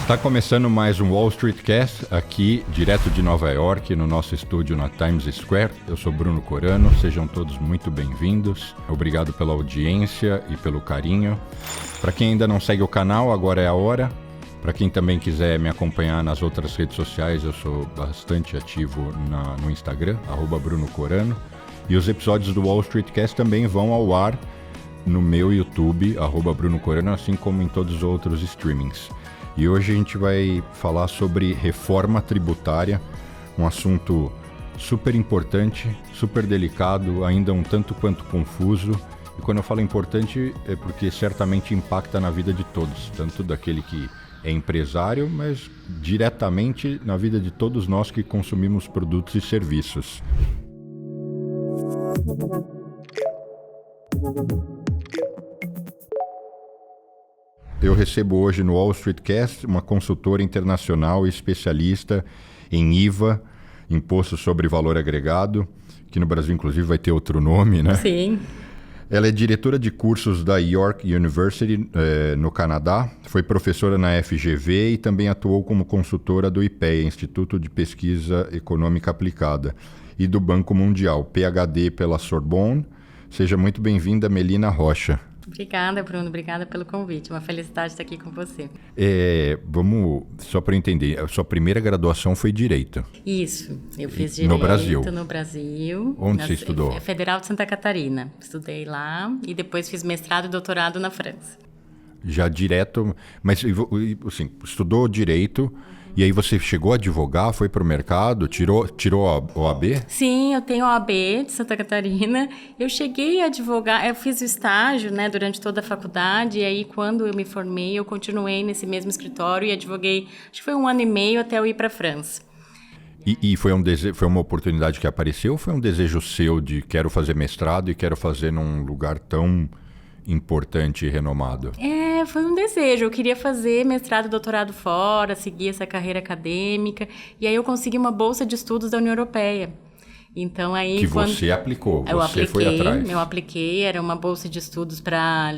Está começando mais um Wall Street Cast, aqui direto de Nova York, no nosso estúdio na Times Square. Eu sou Bruno Corano, sejam todos muito bem-vindos. Obrigado pela audiência e pelo carinho. Para quem ainda não segue o canal, agora é a hora. Para quem também quiser me acompanhar nas outras redes sociais, eu sou bastante ativo no Instagram, @Bruno Corano. E os episódios do Wall Street Cast também vão ao ar no meu YouTube, @Bruno Corano, assim como em todos os outros streamings. E hoje a gente vai falar sobre reforma tributária, um assunto super importante, super delicado, ainda um tanto quanto confuso. E quando eu falo importante é porque certamente impacta na vida de todos, tanto daquele que é empresário, mas diretamente na vida de todos nós que consumimos produtos e serviços. Eu recebo hoje no Wall Street Cast uma consultora internacional e especialista em IVA, Imposto sobre Valor Agregado, que no Brasil inclusive vai ter outro nome, né? Sim. Ela é diretora de cursos da York University, no Canadá, foi professora na FGV e também atuou como consultora do IPEA, Instituto de Pesquisa Econômica Aplicada, e do Banco Mundial, PhD pela Sorbonne. Seja muito bem-vinda, Melina Rocha. Obrigada, Bruno. Obrigada pelo convite. Uma felicidade estar aqui com você. Só para eu entender, a sua primeira graduação foi Direito? Isso. Eu fiz Direito no Brasil? No Brasil. Onde você estudou? Federal de Santa Catarina. Estudei lá e depois fiz mestrado e doutorado na França. Já direto, mas assim, estudou Direito... E aí você chegou a advogar, foi para o mercado, tirou a OAB? Sim, eu tenho a OAB de Santa Catarina. Eu cheguei a advogar, eu fiz o estágio, né, durante toda a faculdade, e aí quando eu me formei, eu continuei nesse mesmo escritório e advoguei, acho que foi 1 ano e meio até eu ir para a França. E foi uma oportunidade que apareceu ou foi um desejo seu de quero fazer mestrado e quero fazer num lugar tão importante e renomado? Foi um desejo. Eu queria fazer mestrado e doutorado fora, seguir essa carreira acadêmica. E aí eu consegui uma bolsa de estudos da União Europeia. Então aí você aplicou, foi atrás. Eu apliquei, era uma bolsa de estudos para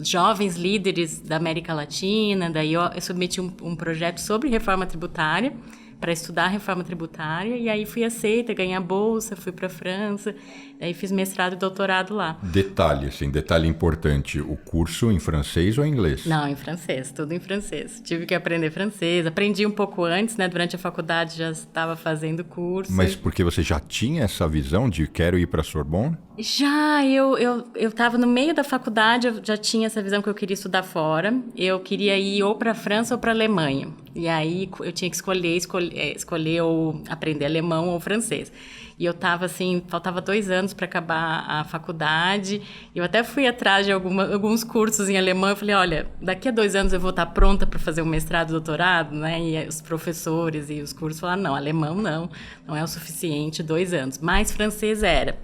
jovens líderes da América Latina. Daí eu submeti um projeto sobre reforma tributária, para estudar a reforma tributária, e aí fui aceita, ganhei a bolsa, fui para a França, daí fiz mestrado e doutorado lá. Detalhe importante, o curso em francês ou em inglês? Não, em francês, tudo em francês. Tive que aprender francês, aprendi um pouco antes, né, durante a faculdade já estava fazendo curso. Mas porque você já tinha essa visão de quero ir para a Sorbonne? Já, eu estava no meio da faculdade, eu já tinha essa visão que eu queria estudar fora. Eu queria ir ou para a França ou para a Alemanha. E aí eu tinha que escolher ou aprender alemão ou francês. E eu estava assim, faltava 2 anos para acabar a faculdade. Eu até fui atrás de alguns cursos em alemão. Eu falei, olha, daqui a 2 anos eu vou estar pronta para fazer um mestrado, doutorado, né? E os professores e os cursos falaram, não, alemão não é o suficiente, 2 anos. Mas francês era.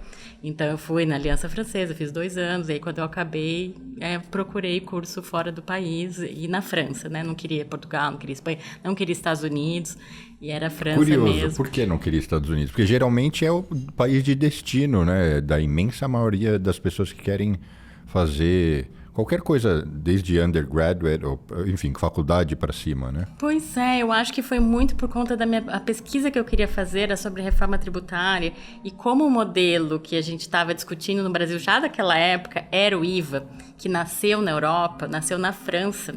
Então, eu fui na Aliança Francesa, fiz 2 anos, e aí quando eu acabei, procurei curso fora do país e na França, né? Não queria Portugal, não queria Espanha, não queria Estados Unidos, e era a França Curioso, mesmo. Por que não queria Estados Unidos? Porque geralmente é o país de destino, né? Da imensa maioria das pessoas que querem fazer qualquer coisa, desde undergraduate, ou, enfim, faculdade para cima, né? Pois é, eu acho que foi muito por conta a pesquisa que eu queria fazer era sobre reforma tributária e como o modelo que a gente estava discutindo no Brasil já daquela época era o IVA, que nasceu na Europa, nasceu na França.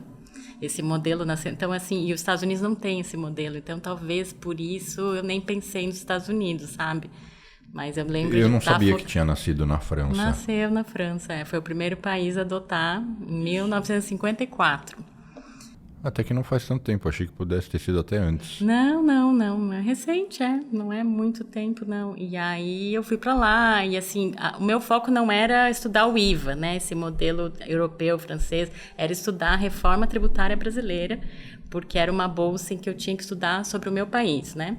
Esse modelo nasceu, então assim, e os Estados Unidos não tem esse modelo, então talvez por isso eu nem pensei nos Estados Unidos, sabe? Mas eu lembro eu não sabia que tinha nascido na França. Nasceu na França, foi o primeiro país a adotar em 1954. Até que não faz tanto tempo, achei que pudesse ter sido até antes. Não, é recente, não é muito tempo, não. E aí eu fui para lá e assim, o meu foco não era estudar o IVA, né, esse modelo europeu, francês, era estudar a reforma tributária brasileira, porque era uma bolsa em que eu tinha que estudar sobre o meu país, né.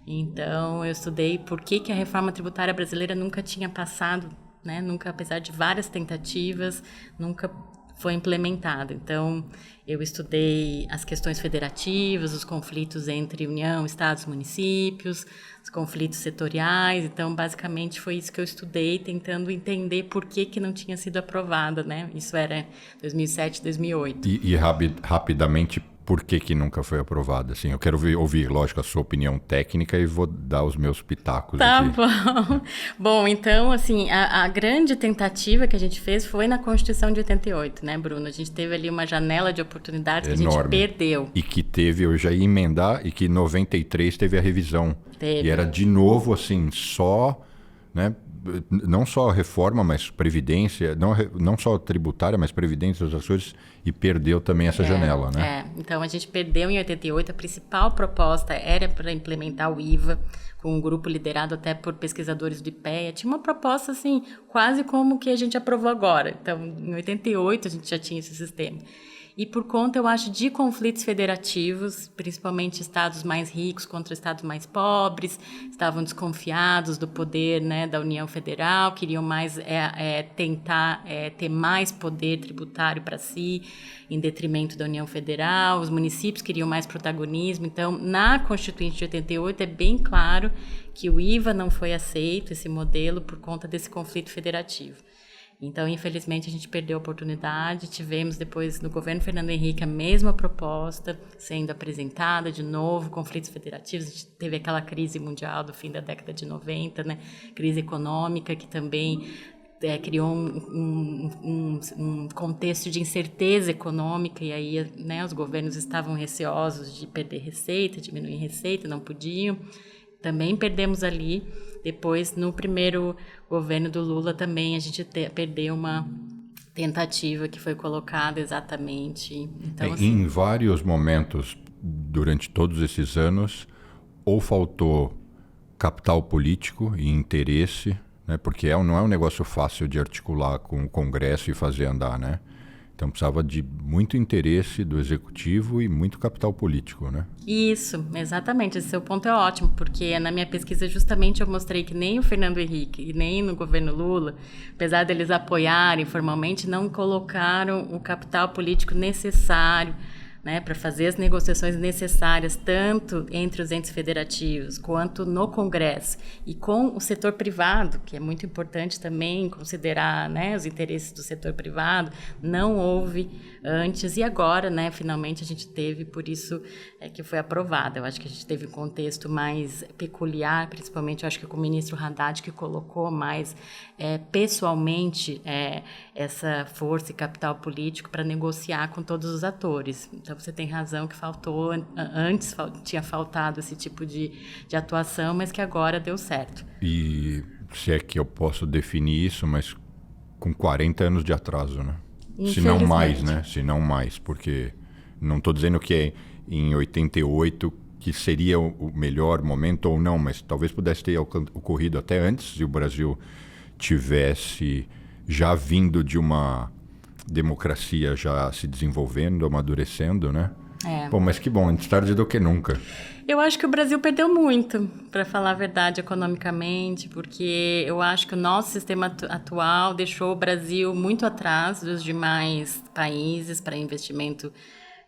Então, eu estudei por que a reforma tributária brasileira nunca tinha passado, né? Nunca, apesar de várias tentativas, nunca foi implementada. Então, eu estudei as questões federativas, os conflitos entre União, Estados, municípios, os conflitos setoriais. Então, basicamente, foi isso que eu estudei, tentando entender por que não tinha sido aprovada, né? Isso era 2007, 2008. E rapidamente por que nunca foi aprovada? Assim, eu quero ouvir, lógico, a sua opinião técnica e vou dar os meus pitacos Tá aqui. bom. Bom, então, assim, a grande tentativa que a gente fez foi na Constituição de 88, né, Bruno? A gente teve ali uma janela de oportunidades que Enorme. a gente perdeu. E que teve, eu já ia emendar, e que em 93 teve a revisão. Teve. E era de novo, assim, só, né? Não só reforma, mas previdência, não só tributária, mas previdência, as coisas, e perdeu também essa janela, né? Então a gente perdeu em 88, a principal proposta era para implementar o IVA, com um grupo liderado até por pesquisadores do IPEA. Tinha uma proposta, assim, quase como que a gente aprovou agora. Então, em 88 a gente já tinha esse sistema. E por conta, eu acho, de conflitos federativos, principalmente estados mais ricos contra estados mais pobres, estavam desconfiados do poder, né, da União Federal, queriam mais tentar ter mais poder tributário para si, em detrimento da União Federal, os municípios queriam mais protagonismo. Então, na Constituinte de 88 é bem claro que o IVA não foi aceito, esse modelo, por conta desse conflito federativo. Então, infelizmente, a gente perdeu a oportunidade. Tivemos depois, no governo Fernando Henrique, a mesma proposta sendo apresentada de novo, conflitos federativos. A gente teve aquela crise mundial do fim da década de 90, né? Crise econômica, que também criou um contexto de incerteza econômica, e aí, né, os governos estavam receosos de perder receita, diminuir receita, não podiam. Também perdemos ali. Depois, no primeiro governo do Lula, também a gente perdeu uma tentativa que foi colocada exatamente. Então, assim, em vários momentos, durante todos esses anos, ou faltou capital político e interesse, né, porque não é um negócio fácil de articular com o Congresso e fazer andar, né? Então precisava de muito interesse do executivo e muito capital político, né? Isso, exatamente. Esse seu ponto é ótimo, porque na minha pesquisa justamente eu mostrei que nem o Fernando Henrique e nem no governo Lula, apesar deles apoiarem formalmente, não colocaram o capital político necessário, né, para fazer as negociações necessárias, tanto entre os entes federativos, quanto no Congresso, e com o setor privado, que é muito importante também considerar, né, os interesses do setor privado. Não houve antes, e agora, né, finalmente a gente teve, por isso que foi aprovada. Eu acho que a gente teve um contexto mais peculiar, principalmente, eu acho que com o ministro Haddad, que colocou mais pessoalmente essa força e capital político para negociar com todos os atores. Então, você tem razão que faltou, antes tinha faltado esse tipo de atuação, mas que agora deu certo. E se é que eu posso definir isso, mas com 40 anos de atraso, né? Se não mais, né? Se não mais, porque não estou dizendo que é em 88 que seria o melhor momento ou não, mas talvez pudesse ter ocorrido até antes, se o Brasil tivesse já vindo de uma democracia já se desenvolvendo, amadurecendo, né? Bom, mas que bom, antes tarde do que nunca. Eu acho que o Brasil perdeu muito, para falar a verdade, economicamente, porque eu acho que o nosso sistema atual deixou o Brasil muito atrás dos demais países para investimento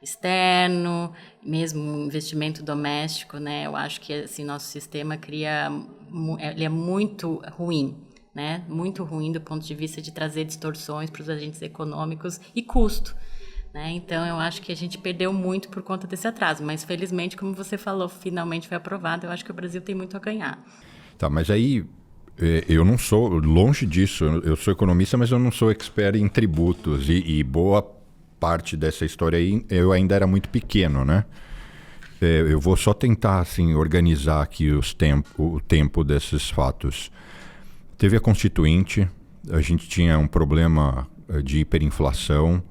externo, mesmo investimento doméstico, né? Eu acho que assim, nosso sistema ele é muito ruim, né? Muito ruim do ponto de vista de trazer distorções para os agentes econômicos e custo. Então, eu acho que a gente perdeu muito por conta desse atraso, mas felizmente, como você falou, finalmente foi aprovado. Eu acho que o Brasil tem muito a ganhar. Tá, mas aí eu não sou, longe disso, eu sou economista, mas eu não sou expert em tributos e boa parte dessa história aí eu ainda era muito pequeno, né? Eu vou só tentar assim, organizar aqui o tempo desses fatos. Teve a Constituinte, a gente tinha um problema de hiperinflação,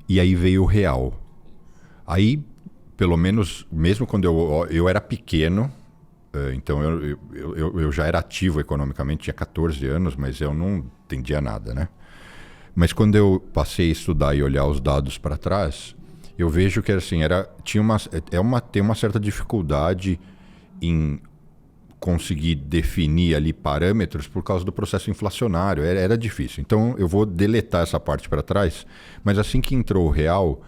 e aí veio o real. Aí, pelo menos, mesmo quando eu era pequeno, então eu já era ativo economicamente, tinha 14 anos, mas eu não entendia nada, né? Mas quando eu passei a estudar e olhar os dados para trás, eu vejo que assim, tem uma certa dificuldade em conseguir definir ali parâmetros por causa do processo inflacionário. Era difícil. Então, eu vou deletar essa parte para trás, mas assim que entrou o real,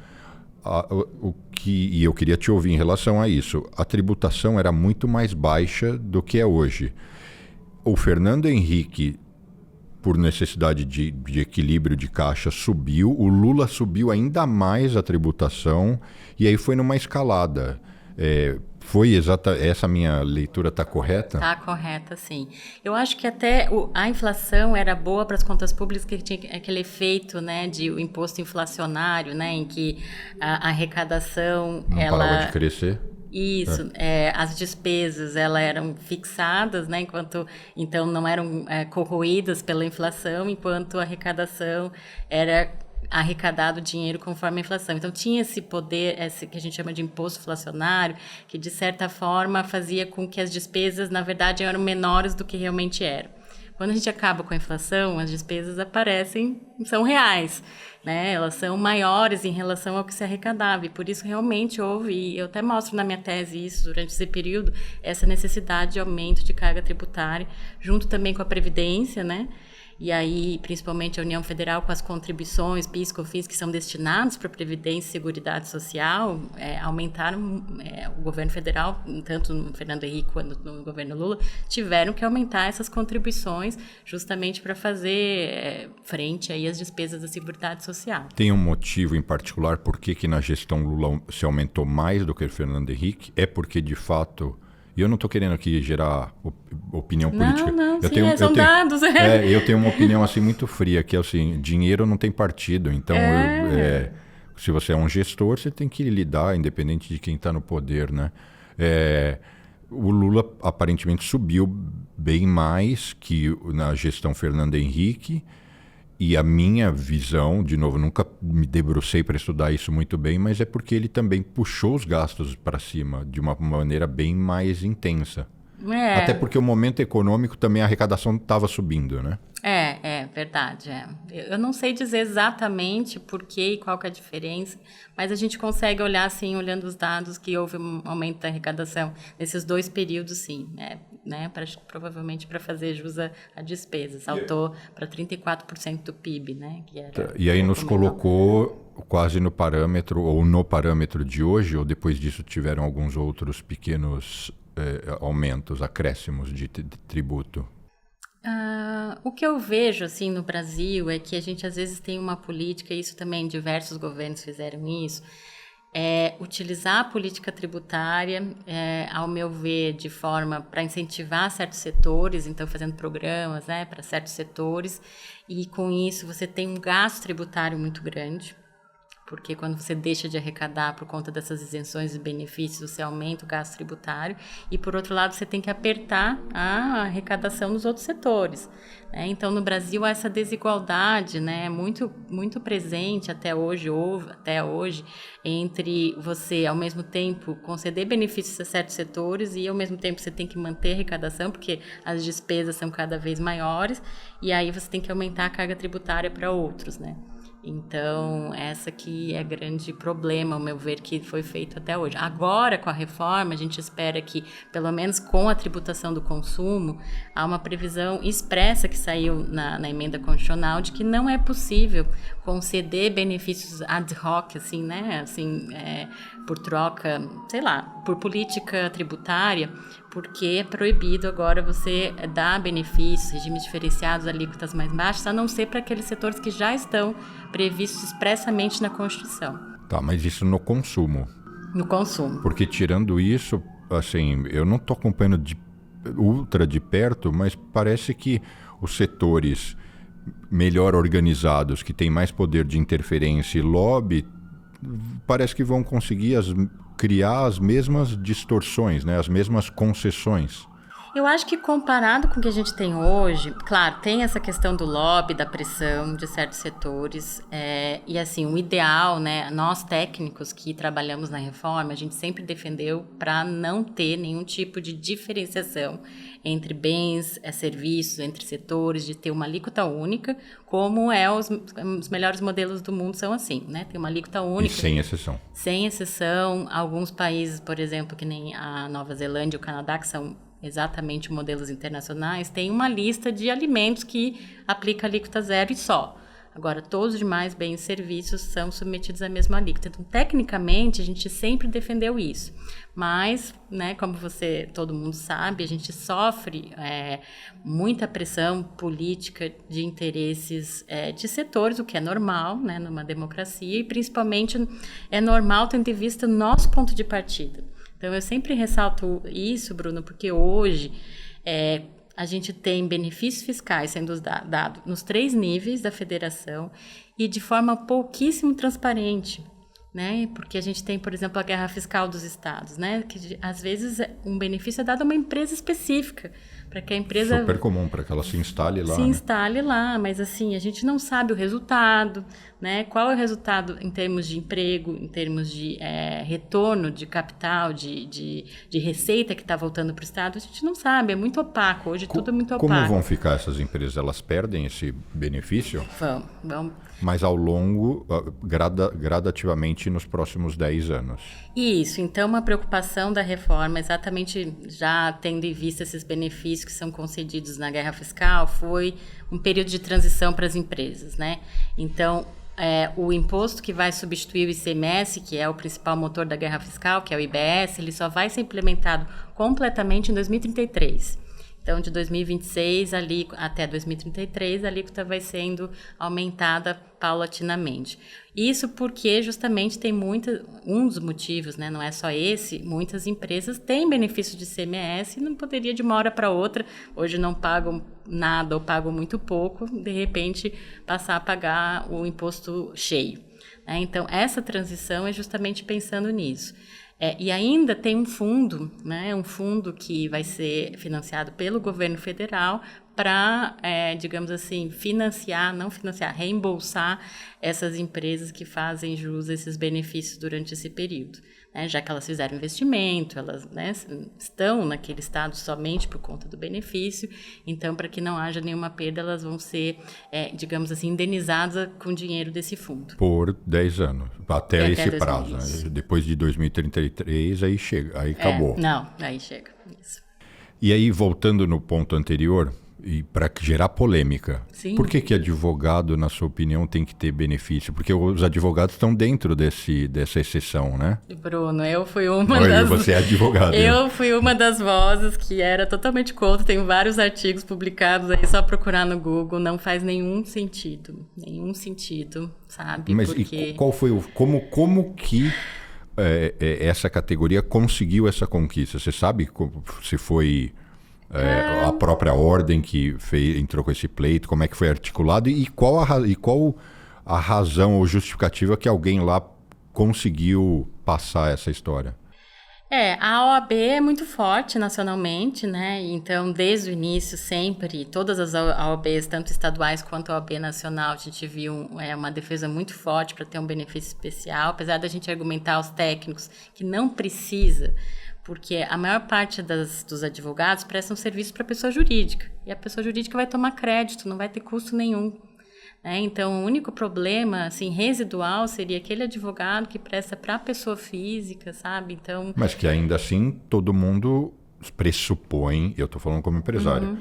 e eu queria te ouvir em relação a isso, a tributação era muito mais baixa do que é hoje. O Fernando Henrique, por necessidade de equilíbrio de caixa, subiu. O Lula subiu ainda mais a tributação e aí foi numa escalada. Foi essa minha leitura está correta? Está correta, sim. Eu acho que até a inflação era boa para as contas públicas, que tinha aquele efeito, né, de o imposto inflacionário, né, em que a arrecadação não parava de crescer. Isso, as despesas elas eram fixadas, né, então não eram corroídas pela inflação, enquanto a arrecadação era arrecadado dinheiro conforme a inflação. Então tinha esse poder, esse que a gente chama de imposto inflacionário, que de certa forma fazia com que as despesas, na verdade, eram menores do que realmente eram. Quando a gente acaba com a inflação, as despesas são reais, né? Elas são maiores em relação ao que se arrecadava, e por isso realmente houve, e eu até mostro na minha tese isso durante esse período, essa necessidade de aumento de carga tributária, junto também com a Previdência, né? E aí, principalmente a União Federal, com as contribuições, PIS, COFINS, que são destinados para a Previdência e Seguridade Social, aumentaram, o governo federal, tanto no Fernando Henrique quanto no governo Lula, tiveram que aumentar essas contribuições justamente para fazer frente aí às despesas da Seguridade Social. Tem um motivo em particular por que na gestão Lula se aumentou mais do que o Fernando Henrique? É porque, de fato... E eu não estou querendo aqui gerar opinião política. Não, são dados. Eu tenho uma opinião assim muito fria, que é assim, dinheiro não tem partido. Então, se você é um gestor, você tem que lidar, independente de quem está no poder, né? O Lula aparentemente subiu bem mais que na gestão Fernando Henrique. E a minha visão, de novo, nunca me debrucei para estudar isso muito bem, mas é porque ele também puxou os gastos para cima de uma maneira bem mais intensa. Até porque o momento econômico também a arrecadação estava subindo, né? Verdade. Eu não sei dizer exatamente por que e qual que é a diferença, mas a gente consegue olhar, assim, olhando os dados, que houve um aumento da arrecadação nesses dois períodos, sim, né? Provavelmente para fazer jus à despesa. Saltou para 34% do PIB, né? Que era e aí nos colocou quase no parâmetro, ou no parâmetro de hoje, ou depois disso tiveram alguns outros pequenos aumentos, acréscimos de tributo? O que eu vejo assim no Brasil é que a gente às vezes tem uma política, e isso também diversos governos fizeram isso, utilizar a política tributária, ao meu ver, de forma para incentivar certos setores, então fazendo programas, né, para certos setores, e com isso você tem um gasto tributário muito grande, porque quando você deixa de arrecadar por conta dessas isenções e benefícios, você aumenta o gasto tributário, e por outro lado você tem que apertar a arrecadação nos outros setores, né? Então no Brasil essa desigualdade, né, muito, muito presente até hoje, entre você ao mesmo tempo conceder benefícios a certos setores e ao mesmo tempo você tem que manter a arrecadação, porque as despesas são cada vez maiores, e aí você tem que aumentar a carga tributária para outros, né? Então, essa aqui é grande problema, ao meu ver, que foi feito até hoje. Agora, com a reforma, a gente espera que, pelo menos com a tributação do consumo, há uma previsão expressa que saiu na emenda constitucional de que não é possível conceder benefícios ad hoc, assim, né? Assim, por troca, sei lá, por política tributária, porque é proibido agora você dar benefícios, regimes diferenciados, alíquotas mais baixas, a não ser para aqueles setores que já estão previstos expressamente na Constituição. Tá, mas isso no consumo. No consumo. Porque tirando isso, assim, eu não estou acompanhando ultra de perto, mas parece que os setores melhor organizados, que têm mais poder de interferência e lobby, parece que vão conseguir criar as mesmas distorções, né? As mesmas concessões. Eu acho que comparado com o que a gente tem hoje, claro, tem essa questão do lobby, da pressão de certos setores, e assim, o ideal, né, nós técnicos que trabalhamos na reforma, a gente sempre defendeu para não ter nenhum tipo de diferenciação entre bens, serviços, entre setores, de ter uma alíquota única, como os melhores modelos do mundo são assim, né, tem uma alíquota única. E sem exceção. Sem exceção, alguns países, por exemplo, que nem a Nova Zelândia e o Canadá, que são exatamente modelos internacionais, tem uma lista de alimentos que aplica alíquota zero e só. Agora, todos os demais bens e serviços são submetidos à mesma alíquota. Então, tecnicamente, a gente sempre defendeu isso. Mas, né, como todo mundo sabe, a gente sofre muita pressão política de interesses de setores, o que é normal, né, numa democracia, e principalmente é normal tendo em vista o nosso ponto de partida. Então, eu sempre ressalto isso, Bruno, porque hoje a gente tem benefícios fiscais sendo dados nos 3 níveis da federação e de forma pouquíssimo transparente, né? Porque a gente tem, por exemplo, a guerra fiscal dos estados, né? Que às vezes um benefício é dado a uma empresa específica, para que a empresa... Super comum, para que ela se instale lá. Se instale lá, mas assim, a gente não sabe o resultado, né? Qual é o resultado em termos de emprego, em termos de retorno de capital, de receita que está voltando para o Estado, a gente não sabe, é muito opaco, hoje tudo é muito opaco. Como vão ficar essas empresas? Elas perdem esse benefício? Vão. Mas ao longo, gradativamente nos próximos 10 anos. Isso, então uma preocupação da reforma, exatamente já tendo em vista esses benefícios que são concedidos na guerra fiscal, foi um período de transição para as empresas, né? Então, o imposto que vai substituir o ICMS, que é o principal motor da guerra fiscal, que é o IBS, ele só vai ser implementado completamente em 2033. Então, de 2026 até 2033, a alíquota vai sendo aumentada paulatinamente. Isso porque justamente tem um dos motivos, né, não é só esse, muitas empresas têm benefício de ICMS e não poderia de uma hora para outra, hoje não pagam nada ou pagam muito pouco, de repente passar a pagar o imposto cheio, né? Então, essa transição é justamente pensando nisso. E ainda tem um fundo, né, um fundo que vai ser financiado pelo governo federal para, digamos assim, reembolsar essas empresas que fazem jus a esses benefícios durante esse período. Né, já que elas fizeram investimento, elas, né, estão naquele estado somente por conta do benefício, então, para que não haja nenhuma perda, elas vão ser, digamos assim, indenizadas com dinheiro desse fundo. Por 10 anos, até esse prazo. Né? Depois de 2033, aí chega, aí acabou. Aí chega, isso. E aí, voltando no ponto anterior, e para gerar polêmica, Sim. Por que advogado, na sua opinião, tem que ter benefício? Porque os advogados estão dentro dessa exceção, né? Bruno, eu fui uma das... Você é advogado. Eu fui uma das vozes que era totalmente contra. Tenho vários artigos publicados aí, só procurar no Google. Não faz nenhum sentido, sabe? Mas porque... e qual foi como que essa categoria conseguiu essa conquista? Você sabe se foi... a própria ordem que entrou com esse pleito, como é que foi articulado e qual a razão ou justificativa que alguém lá conseguiu passar essa história? A OAB é muito forte nacionalmente, né? Então, desde o início, sempre, todas as OABs, tanto estaduais quanto a OAB nacional, a gente viu uma defesa muito forte para ter um benefício especial, apesar da gente argumentar aos técnicos que não precisa, porque a maior parte dos advogados prestam serviço para a pessoa jurídica, e a pessoa jurídica vai tomar crédito, não vai ter custo nenhum. Então, o único problema, assim, residual seria aquele advogado que presta para a pessoa física, sabe? Então... Mas que ainda assim todo mundo pressupõe, eu estou falando como empresário,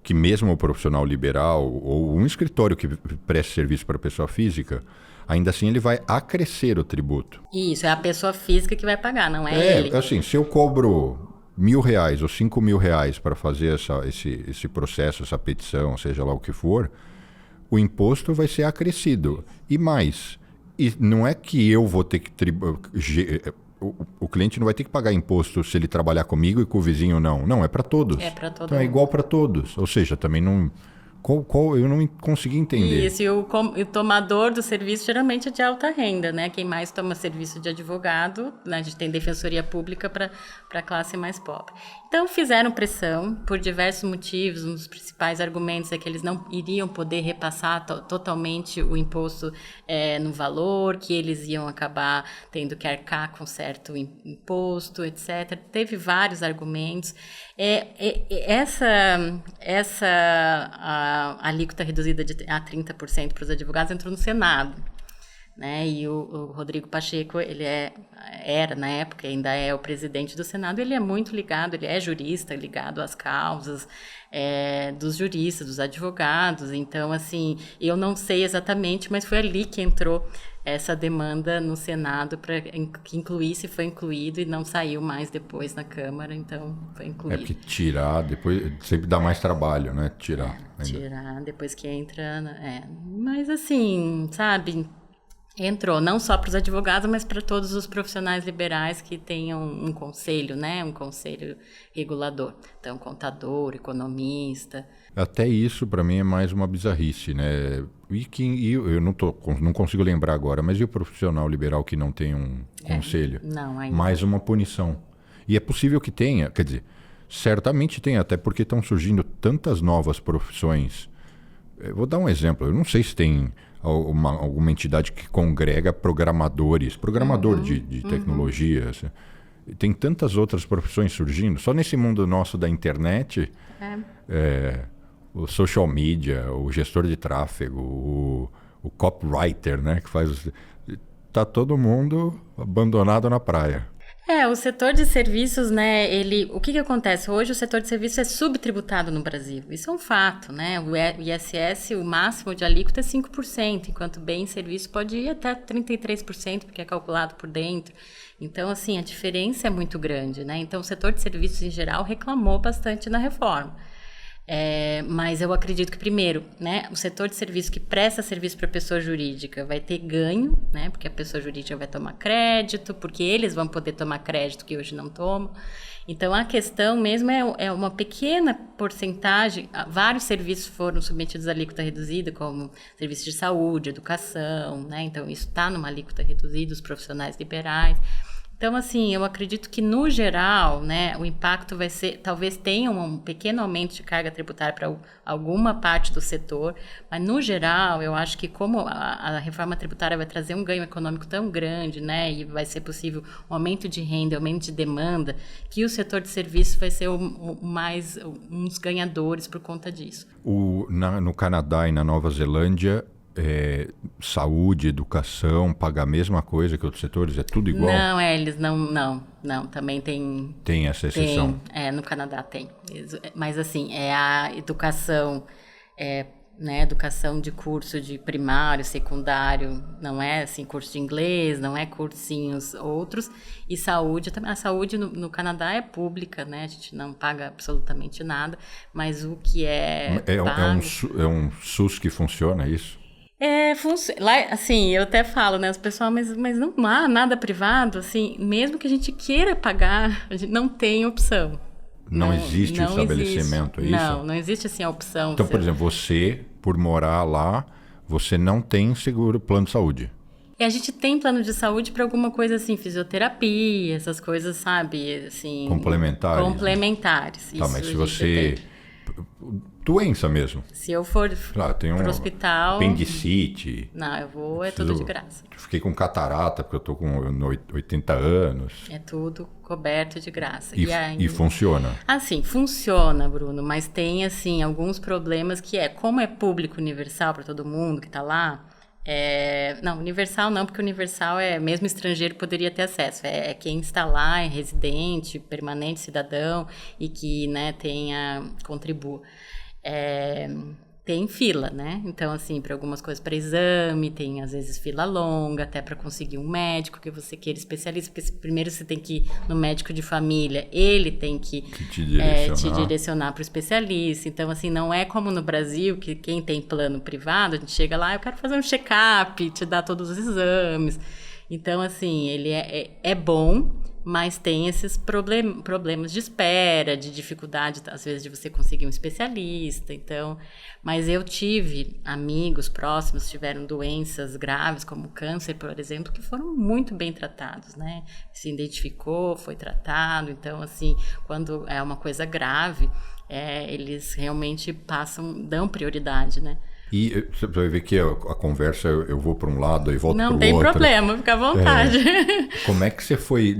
que mesmo o profissional liberal ou um escritório que preste serviço para a pessoa física, ainda assim ele vai acrescer o tributo. Isso, é a pessoa física que vai pagar, não é ele. Assim, se eu cobro R$1.000 ou R$5.000 para fazer esse processo, essa petição, seja lá o que for, o imposto vai ser acrescido. E mais, não é que eu vou ter que... O cliente não vai ter que pagar imposto se ele trabalhar comigo e com o vizinho não. Não, é para todos. É para todo então mundo. É igual para todos. Ou seja, também não... eu não consegui entender. Isso, e o tomador do serviço geralmente é de alta renda, né? Quem mais toma serviço de advogado, né? A gente tem defensoria pública para a classe mais pobre. Então, fizeram pressão por diversos motivos. Um dos principais argumentos é que eles não iriam poder repassar totalmente o imposto no valor, que eles iam acabar tendo que arcar com certo imposto, etc. Teve vários argumentos. A alíquota reduzida a 30% para os advogados entrou no Senado, né? E o Rodrigo Pacheco, era na época, ainda é o presidente do Senado, ele é muito ligado, ele é jurista, ligado às causas dos juristas, dos advogados. Então, assim, eu não sei exatamente, mas foi ali que entrou essa demanda no Senado para que incluísse, foi incluído e não saiu mais depois na Câmara, então foi incluído. Porque tirar depois sempre dá mais trabalho, né? Tirar Depois que entra, mas assim, sabe, entrou não só para os advogados, mas para todos os profissionais liberais que tenham um conselho, né? Um conselho regulador. Então, contador, economista. Até isso, para mim, é mais uma bizarrice, né? E eu não consigo lembrar agora, mas e o profissional liberal que não tem um conselho? Não, ainda. Mais uma punição. E é possível que tenha, quer dizer, certamente tem, até porque estão surgindo tantas novas profissões. Eu vou dar um exemplo, eu não sei se tem alguma entidade que congrega programador de tecnologia. Assim. Tem tantas outras profissões surgindo, só nesse mundo nosso da internet, o social media, o gestor de tráfego, o copywriter, né, que faz... Tá todo mundo abandonado na praia. O setor de serviços, né, o que acontece? Hoje o setor de serviços é subtributado no Brasil. Isso é um fato, né? O ISS, o máximo de alíquota é 5%, enquanto bem e serviço pode ir até 33%, porque é calculado por dentro. Então, assim, a diferença é muito grande, né? Então, o setor de serviços em geral reclamou bastante na reforma. Mas eu acredito que, primeiro, né, o setor de serviço que presta serviço para a pessoa jurídica vai ter ganho, né, porque a pessoa jurídica vai tomar crédito, porque eles vão poder tomar crédito que hoje não tomam. Então, a questão mesmo é uma pequena porcentagem. Vários serviços foram submetidos à alíquota reduzida, como serviços de saúde, educação, né? Então, isso está numa alíquota reduzida, os profissionais liberais. Então, assim, eu acredito que, no geral, né, o impacto vai ser, talvez tenha um pequeno aumento de carga tributária para alguma parte do setor, mas, no geral, eu acho que como a reforma tributária vai trazer um ganho econômico tão grande, né, e vai ser possível um aumento de renda, aumento de demanda, que o setor de serviços vai ser um dos ganhadores por conta disso. No Canadá e na Nova Zelândia, saúde, educação, paga a mesma coisa que outros setores? É tudo igual? Não, eles não, também tem... Tem essa exceção? No Canadá tem. Mas, assim, a educação, né, educação de curso de primário, secundário, não é, assim, curso de inglês, não é cursinhos outros. E saúde, também. A saúde no Canadá é pública, né? A gente não paga absolutamente nada, mas o que é um SUS que funciona, isso? Lá, assim, eu até falo, né, os pessoal, mas não há nada privado, assim, mesmo que a gente queira pagar, a gente não tem opção. Não existe o estabelecimento, existe. É isso? Não existe, assim, a opção. Então, por exemplo, você, por morar lá, você não tem plano de saúde? A gente tem plano de saúde para alguma coisa assim, fisioterapia, essas coisas, sabe, assim... Complementares. Complementares. Tá, mas se você... Doença mesmo. Se eu for pro hospital... Apendicite. Não, eu vou, tudo de graça. Fiquei com catarata, porque eu tô com 80 anos. É tudo coberto de graça. E funciona? Assim, funciona, Bruno, mas tem, assim, alguns problemas que como é público universal para todo mundo que tá lá... Não, universal não, porque universal mesmo estrangeiro poderia ter acesso. Quem está lá, é residente, permanente, cidadão e que, né, contribua. Tem fila, né? Então, assim, para algumas coisas, para exame, tem às vezes fila longa, até para conseguir um médico que você queira especialista, porque primeiro você tem que ir no médico de família, ele tem que te direcionar para o especialista. Então, assim, não é como no Brasil, que quem tem plano privado, a gente chega lá, eu quero fazer um check-up, te dar todos os exames. Então, assim, ele é bom, mas tem esses problemas de espera, de dificuldade, às vezes, de você conseguir um especialista. Então, mas eu tive amigos próximos que tiveram doenças graves, como câncer, por exemplo, que foram muito bem tratados, né? Se identificou, foi tratado. Então, assim, quando é uma coisa grave, eles realmente dão prioridade, né? E você vai ver que a conversa, eu vou para um lado e volto para o outro. Não tem problema, fica à vontade. Como é que você foi,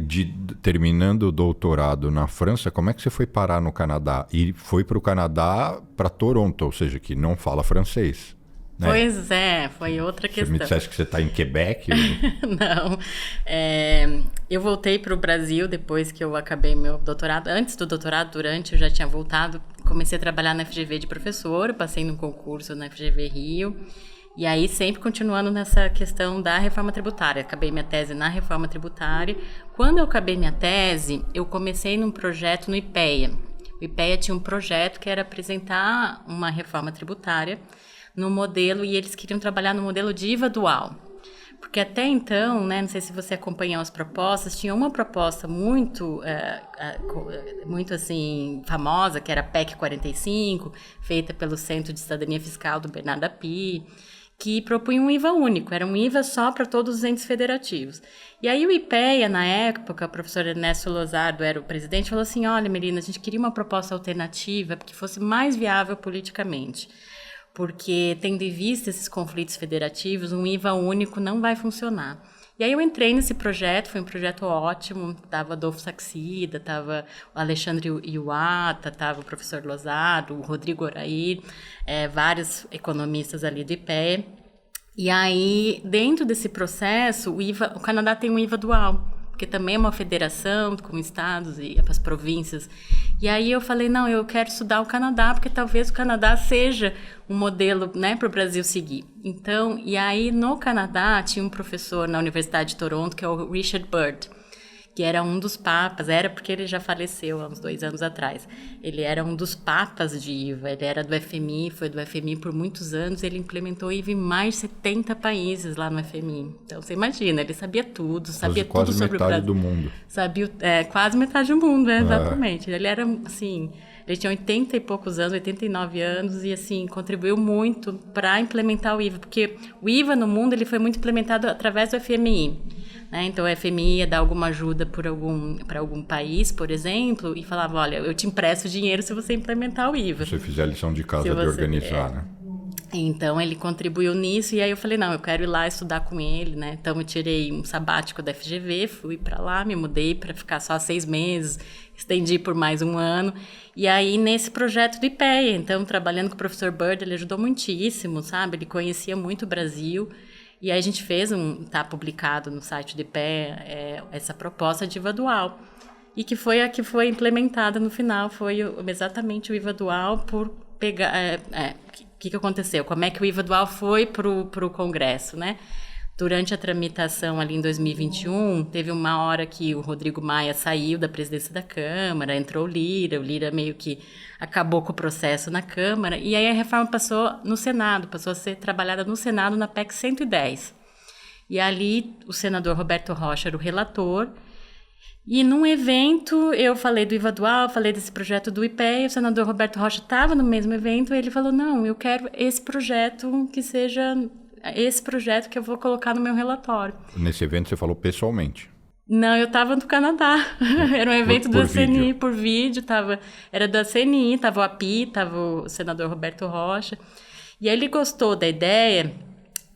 terminando o doutorado na França, como é que você foi parar no Canadá? E foi para o Canadá, para Toronto, ou seja, que não fala francês. Pois é, foi outra questão. Você me dissesse que você está em Quebec? Não. Eu voltei para o Brasil depois que eu acabei meu doutorado. Antes do doutorado, durante, eu já tinha voltado. Comecei a trabalhar na FGV de professor, passei num concurso na FGV Rio. E aí, sempre continuando nessa questão da reforma tributária. Acabei minha tese na reforma tributária. Quando eu acabei minha tese, eu comecei num projeto no IPEA. O IPEA tinha um projeto que era apresentar uma reforma tributária no modelo, e eles queriam trabalhar no modelo de IVA dual. Porque até então, né, não sei se você acompanhou as propostas, tinha uma proposta muito assim, famosa, que era a PEC 45, feita pelo Centro de Cidadania Fiscal do Bernardo Api, que propunha um IVA único, era um IVA só para todos os entes federativos. E aí o IPEA, na época, o professor Ernesto Lozardo era o presidente, falou assim, olha, Melina, a gente queria uma proposta alternativa que fosse mais viável politicamente. Porque, tendo em vista esses conflitos federativos, um IVA único não vai funcionar. E aí eu entrei nesse projeto, foi um projeto ótimo, estava Adolfo Saxida, estava o Alexandre Iwata, estava o professor Lozardo, o Rodrigo Orair, vários economistas ali do IPEA. E aí, dentro desse processo, o Canadá tem um IVA dual, porque também é uma federação com estados e as províncias. E aí eu falei, não, eu quero estudar o Canadá, porque talvez o Canadá seja um modelo, né, para o Brasil seguir. Então, e aí no Canadá tinha um professor na Universidade de Toronto, que é o Richard Byrd, que era um dos papas, era porque ele já faleceu há uns 2 anos atrás. Ele era um dos papas de IVA, ele era do FMI, foi do FMI por muitos anos, ele implementou IVA em mais de 70 países lá no FMI. Então, você imagina, ele sabia tudo, sabia tudo sobre o Brasil. Quase metade do mundo. Sabia, quase metade do mundo, exatamente. Ele era, assim, ele tinha 80 e poucos anos, 89 anos, e, assim, contribuiu muito para implementar o IVA, porque o IVA no mundo ele foi muito implementado através do FMI. Né? Então, o FMI ia dar alguma ajuda para algum país, por exemplo, e falava, olha, eu te empresto dinheiro se você implementar o IVA. Se você fizer a lição de casa de organizar, né? Então, ele contribuiu nisso, e aí eu falei, não, eu quero ir lá estudar com ele, né? Então, eu tirei um sabático da FGV, fui para lá, me mudei para ficar só 6 meses, estendi por mais 1 ano, e aí nesse projeto do IPEA, então, trabalhando com o professor Byrd, ele ajudou muitíssimo, sabe? Ele conhecia muito o Brasil. E aí a gente fez está publicado no site do IPEA essa proposta de IVA dual. E que foi a que foi implementada no final, foi exatamente o IVA dual por pegar... O que aconteceu? Como é que o IVA dual foi para o Congresso, né? Durante a tramitação ali em 2021, teve uma hora que o Rodrigo Maia saiu da presidência da Câmara, entrou o Lira meio que acabou com o processo na Câmara, e aí a reforma passou no Senado, passou a ser trabalhada no Senado na PEC 110. E ali o senador Roberto Rocha era o relator, e num evento eu falei do IVA dual, falei desse projeto do IPEA, o senador Roberto Rocha estava no mesmo evento, e ele falou, não, eu quero esse projeto que seja... esse projeto que eu vou colocar no meu relatório. Nesse evento você falou pessoalmente? Não, eu estava no Canadá. Era um evento do CNI por vídeo. Era da CNI, estava o API, estava o senador Roberto Rocha. E aí ele gostou da ideia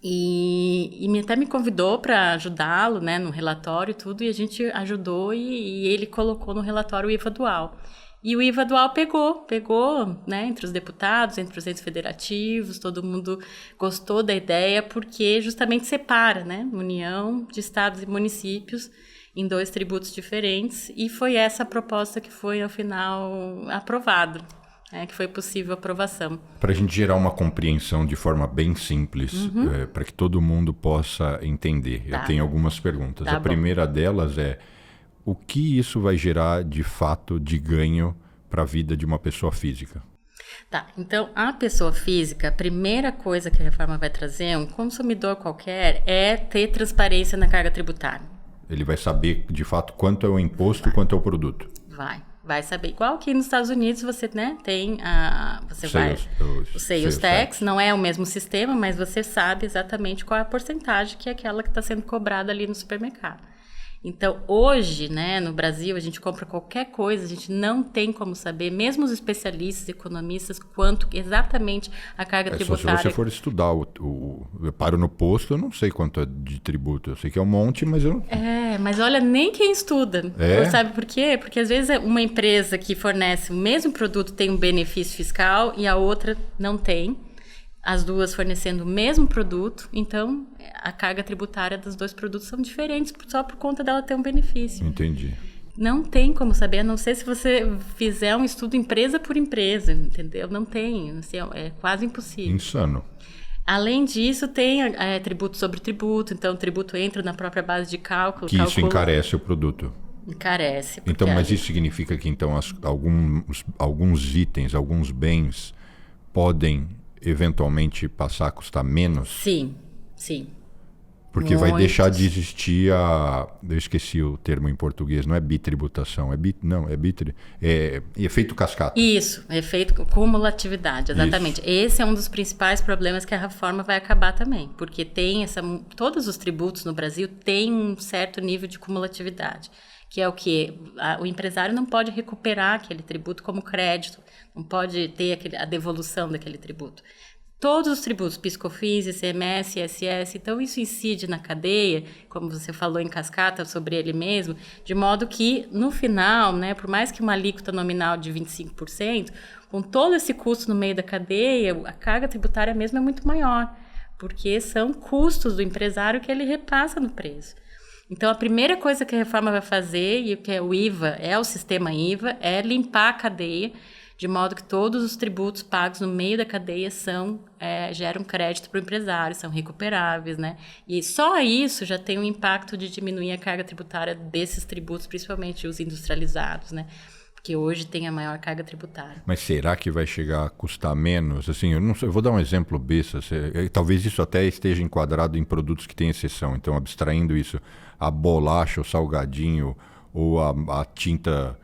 e até me convidou para ajudá-lo, né, no relatório e tudo. E a gente ajudou e ele colocou no relatório o IVA dual. E o IVA dual pegou, né, entre os deputados, entre os entes federativos, todo mundo gostou da ideia, porque justamente separa, né, união de estados e municípios em 2 tributos diferentes, e foi essa a proposta que foi, ao final, aprovada, né, que foi possível a aprovação. Para a gente gerar uma compreensão de forma bem simples, para que todo mundo possa entender, eu tenho algumas perguntas. A primeira delas é: o que isso vai gerar, de fato, de ganho para a vida de uma pessoa física? Tá, então a pessoa física, a primeira coisa que a reforma vai trazer, um consumidor qualquer, é ter transparência na carga tributária. Ele vai saber, de fato, quanto é o imposto e quanto é o produto. Vai saber. Igual que nos Estados Unidos você, né, tem o Sales Tax, não é o mesmo sistema, mas você sabe exatamente qual é a porcentagem que é aquela que está sendo cobrada ali no supermercado. Então, hoje, né, no Brasil, a gente compra qualquer coisa, a gente não tem como saber, mesmo os especialistas, economistas, quanto exatamente a carga tributária... Só se você for estudar, eu paro no posto, eu não sei quanto é de tributo, eu sei que é um monte, mas eu não... mas olha, nem quem estuda. Sabe por quê? Porque às vezes uma empresa que fornece o mesmo produto tem um benefício fiscal e a outra não tem. as duas fornecendo o mesmo produto, então a carga tributária dos dois produtos são diferentes só por conta dela ter um benefício. Entendi. Não tem como saber, a não ser se você fizer um estudo empresa por empresa, entendeu? Não tem, assim, é quase impossível. Insano. Além disso, tem tributo sobre tributo, então o tributo entra na própria base de cálculo. Que isso encarece o produto. Encarece. Então, mas isso significa que então alguns itens, alguns bens podem eventualmente passar a custar menos? Sim, sim. Porque vai deixar de existir eu esqueci o termo em português, não é bitributação, é efeito cascata. Isso, efeito cumulatividade, exatamente. Isso. Esse é um dos principais problemas que a reforma vai acabar também, porque tem todos os tributos no Brasil têm um certo nível de cumulatividade, que é o que o empresário não pode recuperar aquele tributo como crédito, não pode ter a devolução daquele tributo. Todos os tributos, PIS/COFINS, ICMS, ISS, então isso incide na cadeia, como você falou em cascata sobre ele mesmo, de modo que no final, né, por mais que uma alíquota nominal de 25%, com todo esse custo no meio da cadeia, a carga tributária mesmo é muito maior, porque são custos do empresário que ele repassa no preço. Então, a primeira coisa que a reforma vai fazer, e o que é o IVA, é o sistema IVA, é limpar a cadeia, de modo que todos os tributos pagos no meio da cadeia geram crédito para o empresário, são recuperáveis, né? E só isso já tem um impacto de diminuir a carga tributária desses tributos, principalmente os industrializados, né? Porque hoje tem a maior carga tributária. Mas será que vai chegar a custar menos? Assim, eu não sei, eu vou dar um exemplo besta. Talvez isso até esteja enquadrado em produtos que têm exceção. Então, abstraindo isso, a bolacha, o salgadinho ou a tinta,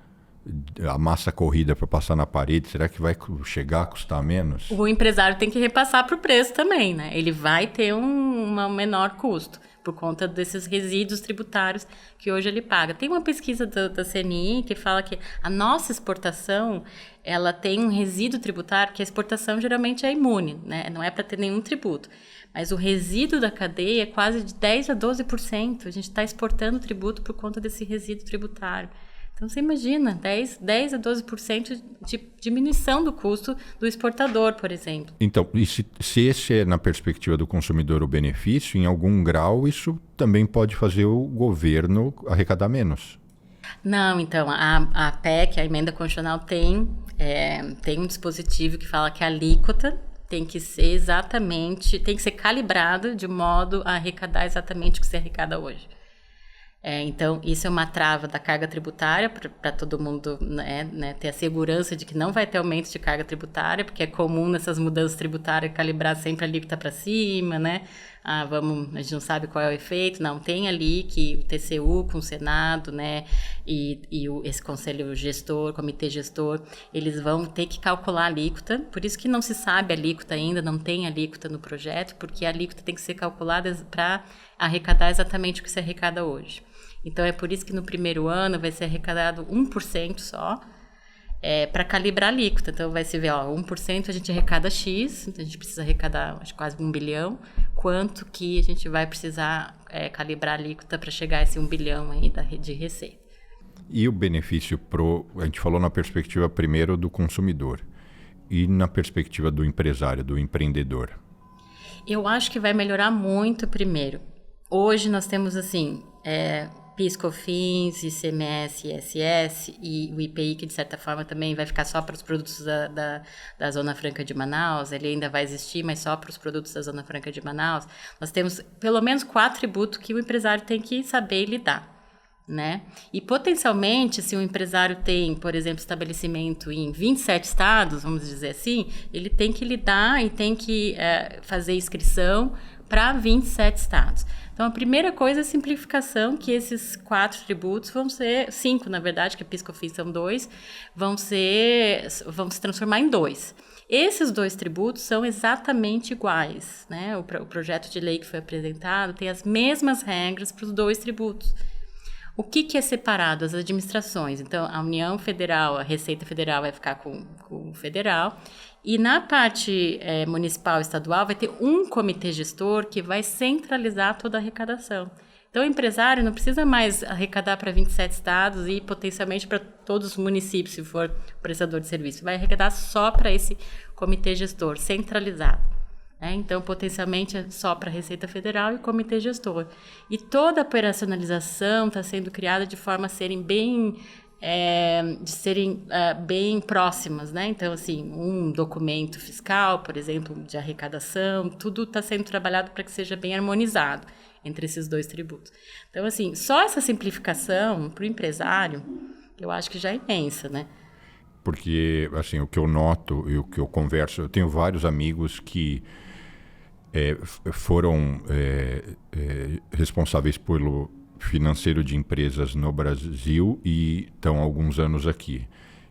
a massa corrida para passar na parede, será que vai chegar a custar menos? O empresário tem que repassar para o preço também, né? Ele vai ter um menor custo por conta desses resíduos tributários que hoje ele paga. Tem uma pesquisa da CNI que fala que a nossa exportação, ela tem um resíduo tributário, que a exportação geralmente é imune, né? Não é para ter nenhum tributo. Mas o resíduo da cadeia é quase de 10% a 12%. A gente está exportando tributo por conta desse resíduo tributário. Então, você imagina, 10 a 12% de diminuição do custo do exportador, por exemplo. Então, e se esse é, na perspectiva do consumidor, o benefício, em algum grau, isso também pode fazer o governo arrecadar menos? Não, então, a PEC, a Emenda Constitucional, tem um dispositivo que fala que a alíquota tem que ser calibrada de modo a arrecadar exatamente o que se arrecada hoje. Então, isso é uma trava da carga tributária para todo mundo, né, ter a segurança de que não vai ter aumento de carga tributária, porque é comum nessas mudanças tributárias calibrar sempre a alíquota para cima, né? A gente não sabe qual é o efeito. Não, tem ali que o TCU com o Senado, né, e esse conselho gestor, comitê gestor, eles vão ter que calcular a alíquota, por isso que não se sabe a alíquota ainda, não tem alíquota no projeto, porque a alíquota tem que ser calculada para arrecadar exatamente o que se arrecada hoje. Então, é por isso que no primeiro ano vai ser arrecadado 1% só, para calibrar a alíquota. Então, vai se ver, 1% a gente arrecada X, então a gente precisa arrecadar quase 1 bilhão, quanto que a gente vai precisar calibrar a alíquota para chegar a esse 1 bilhão aí de receita. E o benefício a gente falou na perspectiva primeiro do consumidor e na perspectiva do empresário, do empreendedor? Eu acho que vai melhorar muito primeiro. Hoje nós temos assim, PIS/COFINS, ICMS, ISS e o IPI, que de certa forma também vai ficar só para os produtos da Zona Franca de Manaus. Ele ainda vai existir, mas só para os produtos da Zona Franca de Manaus. Nós temos pelo menos 4 tributos que o empresário tem que saber lidar, né? E potencialmente, se o empresário tem, por exemplo, estabelecimento em 27 estados, vamos dizer assim, ele tem que lidar e tem que fazer inscrição para 27 estados. Então, a primeira coisa é a simplificação, que esses 4 tributos vão ser, 5 na verdade, que a PIS/COFINS são 2, vão se transformar em 2. Esses 2 tributos são exatamente iguais, né? O projeto de lei que foi apresentado tem as mesmas regras para os 2 tributos. O que é separado? As administrações. Então, a União Federal, a Receita Federal vai ficar com o federal. E na parte municipal e estadual vai ter um comitê gestor que vai centralizar toda a arrecadação. Então, o empresário não precisa mais arrecadar para 27 estados e potencialmente para todos os municípios, se for prestador de serviço. Vai arrecadar só para esse comitê gestor centralizado, né? Então, potencialmente, é só para a Receita Federal e Comitê Gestor. E toda a operacionalização está sendo criada de forma a serem bem próximas, né? Então, assim, um documento fiscal, por exemplo, de arrecadação, tudo está sendo trabalhado para que seja bem harmonizado entre esses dois tributos. Então, assim, só essa simplificação para o empresário, eu acho que já é imensa, né? Porque, assim, o que eu noto e o que eu converso, eu tenho vários amigos que foram responsáveis pelo financeiro de empresas no Brasil e estão há alguns anos aqui.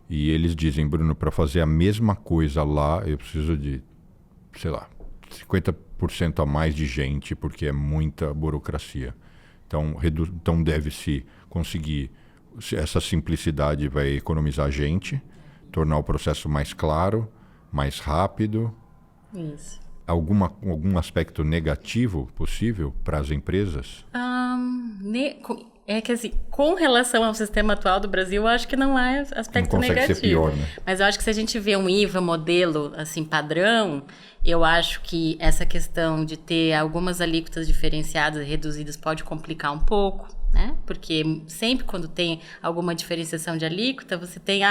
E eles dizem, Bruno, para fazer a mesma coisa lá, eu preciso de, sei lá, 50% a mais de gente, porque é muita burocracia. Então deve-se conseguir, essa simplicidade vai economizar gente, tornar o processo mais claro, mais rápido. Isso. Algum aspecto negativo possível para as empresas? É que assim, com relação ao sistema atual do Brasil, eu acho que não há aspecto não consegue negativo. Ser pior, né? Mas eu acho que se a gente vê um IVA modelo assim padrão, eu acho que essa questão de ter algumas alíquotas diferenciadas e reduzidas pode complicar um pouco, né? Porque sempre quando tem alguma diferenciação de alíquota, você tem,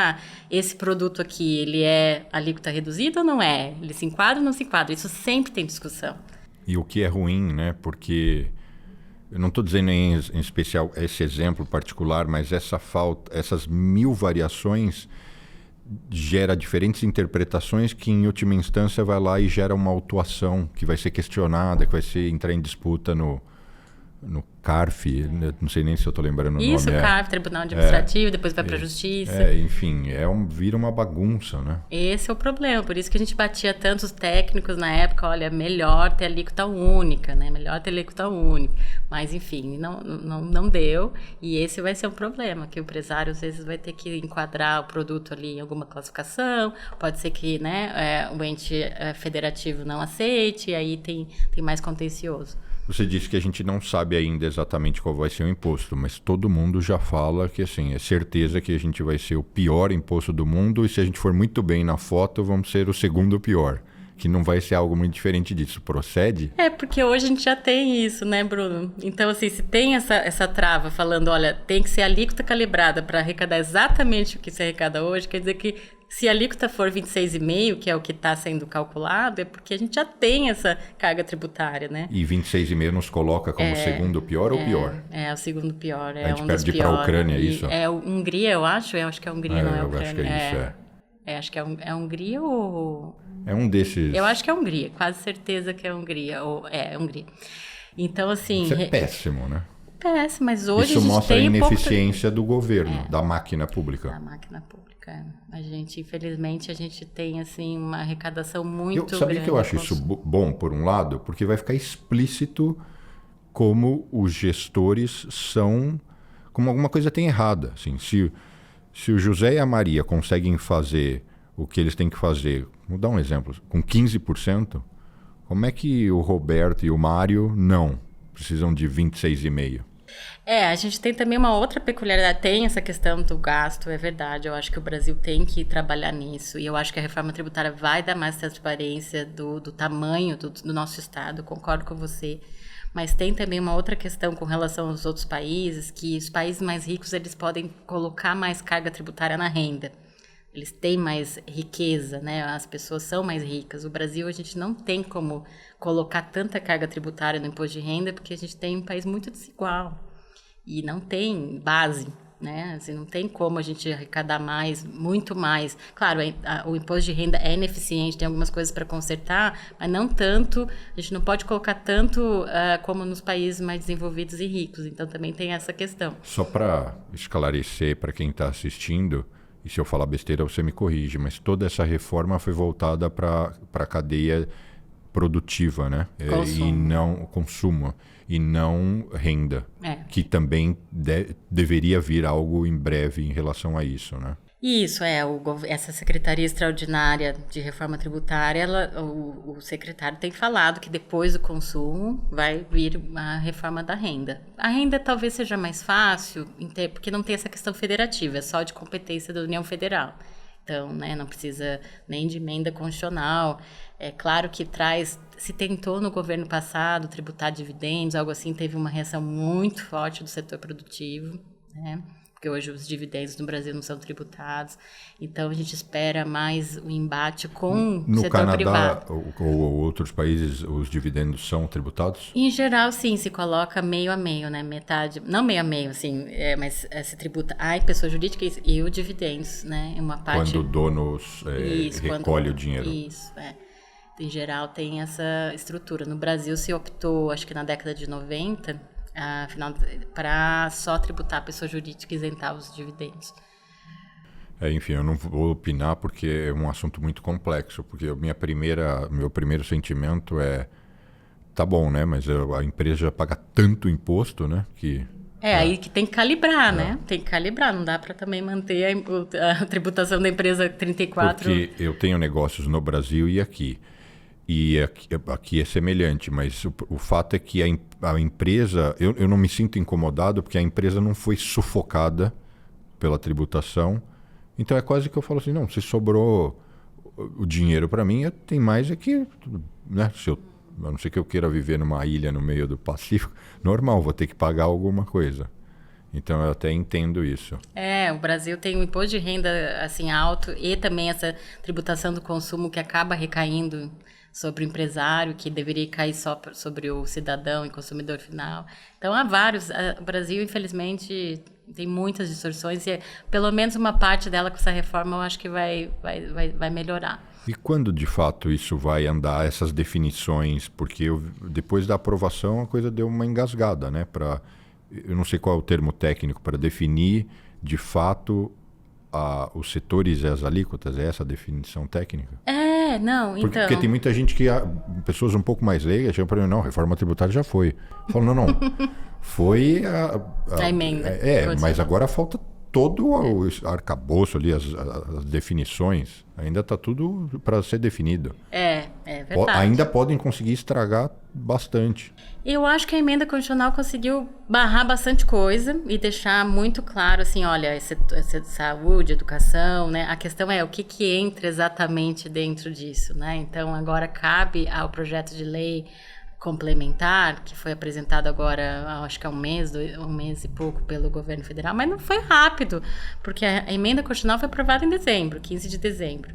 esse produto aqui, ele é alíquota reduzida ou não é? Ele se enquadra ou não se enquadra? Isso sempre tem discussão. E o que é ruim, né? Porque eu não estou dizendo em especial esse exemplo particular, mas essas 1000 variações gera diferentes interpretações que em última instância vai lá e gera uma autuação que vai ser questionada, que vai entrar em disputa no CARF, não sei nem se eu estou lembrando o nome. Isso, CARF, Tribunal Administrativo, depois vai para a Justiça. Enfim, vira uma bagunça, né? Esse é o problema, por isso que a gente batia tantos técnicos na época, olha, melhor ter alíquota única, né? Melhor ter alíquota única. Mas, enfim, não deu, e esse vai ser um problema, que o empresário às vezes vai ter que enquadrar o produto ali em alguma classificação, pode ser que, né, o ente federativo não aceite, e aí tem mais contencioso. Você disse que a gente não sabe ainda exatamente qual vai ser o imposto, mas todo mundo já fala que assim, é certeza que a gente vai ser o pior imposto do mundo e se a gente for muito bem na foto, vamos ser o segundo pior. Que não vai ser algo muito diferente disso. Procede? Porque hoje a gente já tem isso, né, Bruno? Então, assim, se tem essa trava falando, olha, tem que ser alíquota calibrada para arrecadar exatamente o que se arrecada hoje, quer dizer que se a alíquota for 26,5%, que é o que está sendo calculado, é porque a gente já tem essa carga tributária, né? E 26,5% nos coloca como segundo pior ou pior? É o segundo pior, a gente perde para a Ucrânia, é isso? É a Hungria, eu acho que é a Hungria, não é a Ucrânia. Eu acho que é isso, acho que é a Hungria ou... É um desses... Eu acho que é a Hungria, quase certeza que é a Hungria, é a Hungria. Então, assim... Isso é péssimo, né? Péssimo, mas hoje isso a gente mostra tem a ineficiência do governo, da máquina pública. Da máquina pública. A gente, infelizmente, a gente tem, assim, uma arrecadação muito grande. Sabe que eu acho isso bom, por um lado? Porque vai ficar explícito como os gestores são... Como alguma coisa tem errada. Assim, se o José e a Maria conseguem fazer o que eles têm que fazer, vou dar um exemplo, com 15%, como é que o Roberto e o Mário não precisam de 26,5%? A gente tem também uma outra peculiaridade, tem essa questão do gasto, é verdade, eu acho que o Brasil tem que trabalhar nisso, e eu acho que a reforma tributária vai dar mais transparência do tamanho do nosso Estado, concordo com você, mas tem também uma outra questão com relação aos outros países, que os países mais ricos, eles podem colocar mais carga tributária na renda. Eles têm mais riqueza, né? As pessoas são mais ricas. O Brasil, a gente não tem como colocar tanta carga tributária no imposto de renda, porque a gente tem um país muito desigual e não tem base, né? Assim, não tem como a gente arrecadar mais, muito mais. Claro, o imposto de renda é ineficiente, tem algumas coisas para consertar, mas não tanto, a gente não pode colocar tanto como nos países mais desenvolvidos e ricos. Então, também tem essa questão. Só para esclarecer para quem está assistindo, e se eu falar besteira você me corrige, mas toda essa reforma foi voltada para a cadeia produtiva, né? E não consumo, e não renda, que também deveria vir algo em breve em relação a isso, né? Isso, essa Secretaria Extraordinária de Reforma Tributária, o secretário tem falado que depois do consumo vai vir a reforma da renda. A renda talvez seja mais fácil, porque não tem essa questão federativa, é só de competência da União Federal. Então, né, não precisa nem de emenda constitucional. É claro que se tentou no governo passado tributar dividendos, algo assim, teve uma reação muito forte do setor produtivo, né? Porque hoje os dividendos no Brasil não são tributados. Então, a gente espera mais o embate com o setor privado. No Canadá ou outros países, os dividendos são tributados? Em geral, sim, se coloca meio a meio, né? Metade, não meio a meio, assim, mas se tributa a pessoa jurídica e o dividendos, né? Uma parte... Quando o dono recolhe o dinheiro. Isso, Em geral, tem essa estrutura. No Brasil, se optou, acho que na década de 90... para só tributar a pessoa jurídica e isentar os dividendos. Enfim, eu não vou opinar porque é um assunto muito complexo, porque meu primeiro sentimento é, tá bom, né, mas a empresa já paga tanto imposto, né, que... Aí que tem que calibrar, né? Tem que calibrar, não dá para também manter a tributação da empresa 34... Porque eu tenho negócios no Brasil e aqui. E aqui é semelhante, mas o fato é que a empresa... Eu não me sinto incomodado porque a empresa não foi sufocada pela tributação. Então é quase que eu falo assim, não, se sobrou o dinheiro para mim, tem mais que... Né, a não ser que eu queira viver numa ilha no meio do Pacífico, normal, vou ter que pagar alguma coisa. Então eu até entendo isso. O Brasil tem um imposto de renda assim, alto e também essa tributação do consumo que acaba recaindo sobre o empresário, que deveria cair só sobre o cidadão e consumidor final. Então, há vários. O Brasil, infelizmente, tem muitas distorções e pelo menos uma parte dela com essa reforma eu acho que vai melhorar. E quando, de fato, isso vai andar, essas definições? Porque depois da aprovação a coisa deu uma engasgada, né? Eu não sei qual é o termo técnico para definir, de fato, os setores e as alíquotas. É essa a definição técnica? Não, então... Porque tem muita gente pessoas um pouco mais leigas, chegam para mim, não, reforma tributária já foi. Eu falo, não, foi a emenda. Mas agora falta todo o arcabouço ali, as definições, ainda está tudo para ser definido. É verdade. Ainda podem conseguir estragar bastante. Eu acho que a emenda constitucional conseguiu barrar bastante coisa e deixar muito claro, assim, olha, saúde, educação, né? A questão é o que entra exatamente dentro disso, né? Então, agora cabe ao projeto de lei complementar, que foi apresentado agora, acho que há um mês e pouco pelo governo federal, mas não foi rápido, porque a emenda constitucional foi aprovada em dezembro, 15 de dezembro.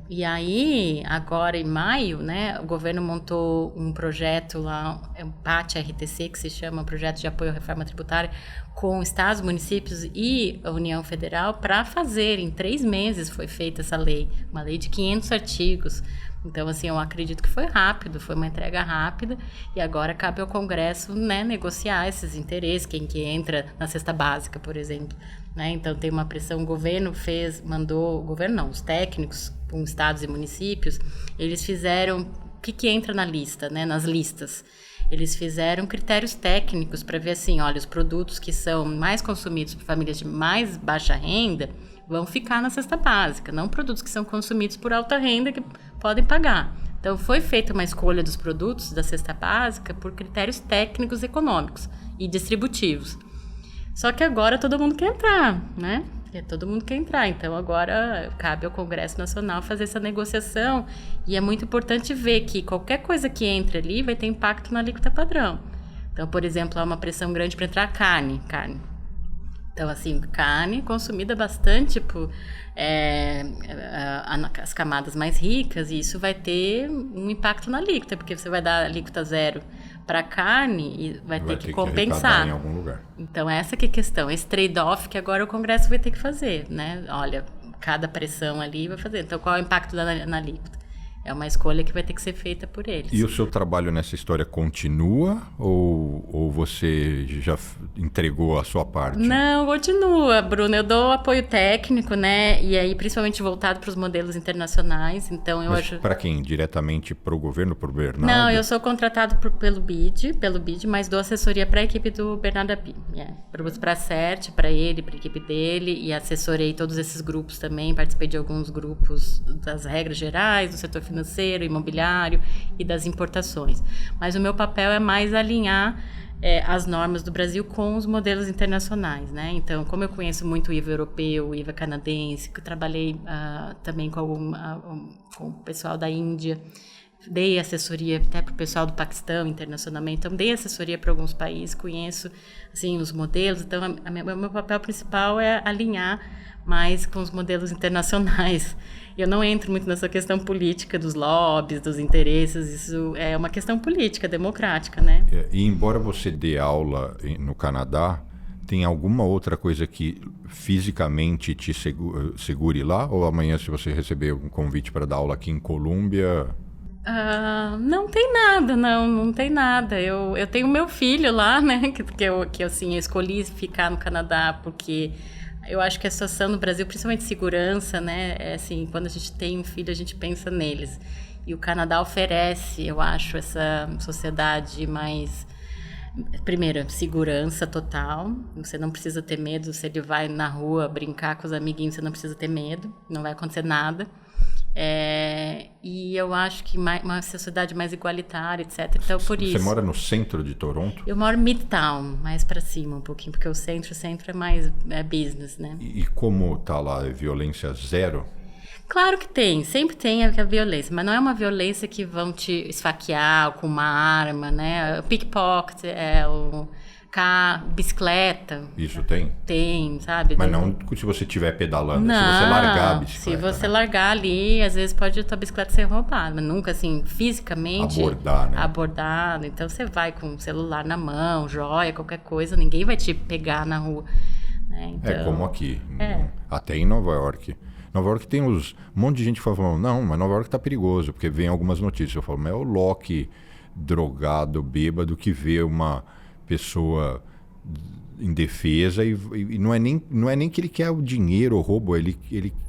E aí, agora em maio, né, o governo montou um projeto lá, um PAT-RTC, que se chama Projeto de Apoio à Reforma Tributária, com estados, municípios e a União Federal, para fazer, em 3 meses foi feita essa lei, uma lei de 500 artigos. Então, assim, eu acredito que foi rápido, foi uma entrega rápida, e agora cabe ao Congresso, né, negociar esses interesses, quem que entra na cesta básica, por exemplo. Né? Então, tem uma pressão, o governo os técnicos com estados e municípios, eles fizeram, o que entra na lista, né, nas listas? Eles fizeram critérios técnicos para ver assim, olha, os produtos que são mais consumidos por famílias de mais baixa renda vão ficar na cesta básica, não produtos que são consumidos por alta renda que podem pagar. Então, foi feita uma escolha dos produtos da cesta básica por critérios técnicos econômicos e distributivos. Só que agora todo mundo quer entrar, né? Todo mundo quer entrar. Então, agora cabe ao Congresso Nacional fazer essa negociação. E é muito importante ver que qualquer coisa que entre ali vai ter impacto na alíquota padrão. Então, por exemplo, há uma pressão grande para entrar carne. Então, assim, carne consumida bastante por as camadas mais ricas, e isso vai ter um impacto na alíquota, porque você vai dar alíquota zero para carne e vai ter que compensar. Em algum lugar. Então, essa que é a questão, esse trade-off que agora o Congresso vai ter que fazer, né? Olha, cada pressão ali vai fazer. Então, qual é o impacto na alíquota? É uma escolha que vai ter que ser feita por eles. E o seu trabalho nessa história continua ou você já entregou a sua parte? Não, continua, Bruno. Eu dou apoio técnico, né? E aí, principalmente voltado para os modelos internacionais. Então, Mas para quem? Diretamente para o governo, para o Bernardo? Não, eu sou contratado pelo BID, mas dou assessoria para a equipe do Bernardo Api. Para a CERT, para ele, para a equipe dele, e assessorei todos esses grupos também. Participei de alguns grupos das regras gerais, do setor financeiro, financeiro, imobiliário e das importações. Mas o meu papel é mais alinhar as normas do Brasil com os modelos internacionais, né? Então, como eu conheço muito o IVA europeu, o IVA canadense, que eu trabalhei também com o pessoal da Índia, dei assessoria até para o pessoal do Paquistão internacionalmente, então dei assessoria para alguns países, conheço assim os modelos, então o meu papel principal é alinhar mais com os modelos internacionais. Eu não entro muito nessa questão política dos lobbies, dos interesses, isso é uma questão política, democrática, né? E embora você dê aula no Canadá, tem alguma outra coisa que fisicamente te segure lá? Ou amanhã, se você receber um convite para dar aula aqui em Colômbia... Não tem nada, não tem nada. Eu tenho meu filho lá, né? Que assim, eu escolhi ficar no Canadá porque eu acho que a situação no Brasil, principalmente segurança, né? É assim, quando a gente tem um filho, a gente pensa neles. E o Canadá oferece, eu acho, essa sociedade mais... Primeiro, segurança total. Você não precisa ter medo. Se ele vai na rua brincar com os amiguinhos, você não precisa ter medo. Não vai acontecer nada. E eu acho que uma sociedade mais igualitária, etc. Então, por isso. Você mora no centro de Toronto? Eu moro Midtown, mais para cima um pouquinho, porque o centro é mais business, né? E como tá lá? É violência zero? Claro que tem, sempre tem a violência, mas não é uma violência que vão te esfaquear com uma arma, né? O pickpocket, bicicleta. Isso tem? Tem, sabe? Mas não se você estiver pedalando, não, se você largar a bicicleta. Se você largar ali, às vezes pode a tua bicicleta ser roubada, mas nunca assim, fisicamente... Abordar, né? Abordado. Então você vai com o celular na mão, joia, qualquer coisa, ninguém vai te pegar na rua. Né? Então, como aqui. Até em Nova York. Nova York tem um monte de gente que fala, não, mas Nova York tá perigoso, porque vem algumas notícias. Eu falo, mas é o Locke drogado, bêbado, que vê uma pessoa indefesa e não é nem que ele quer o dinheiro ou roubo, ele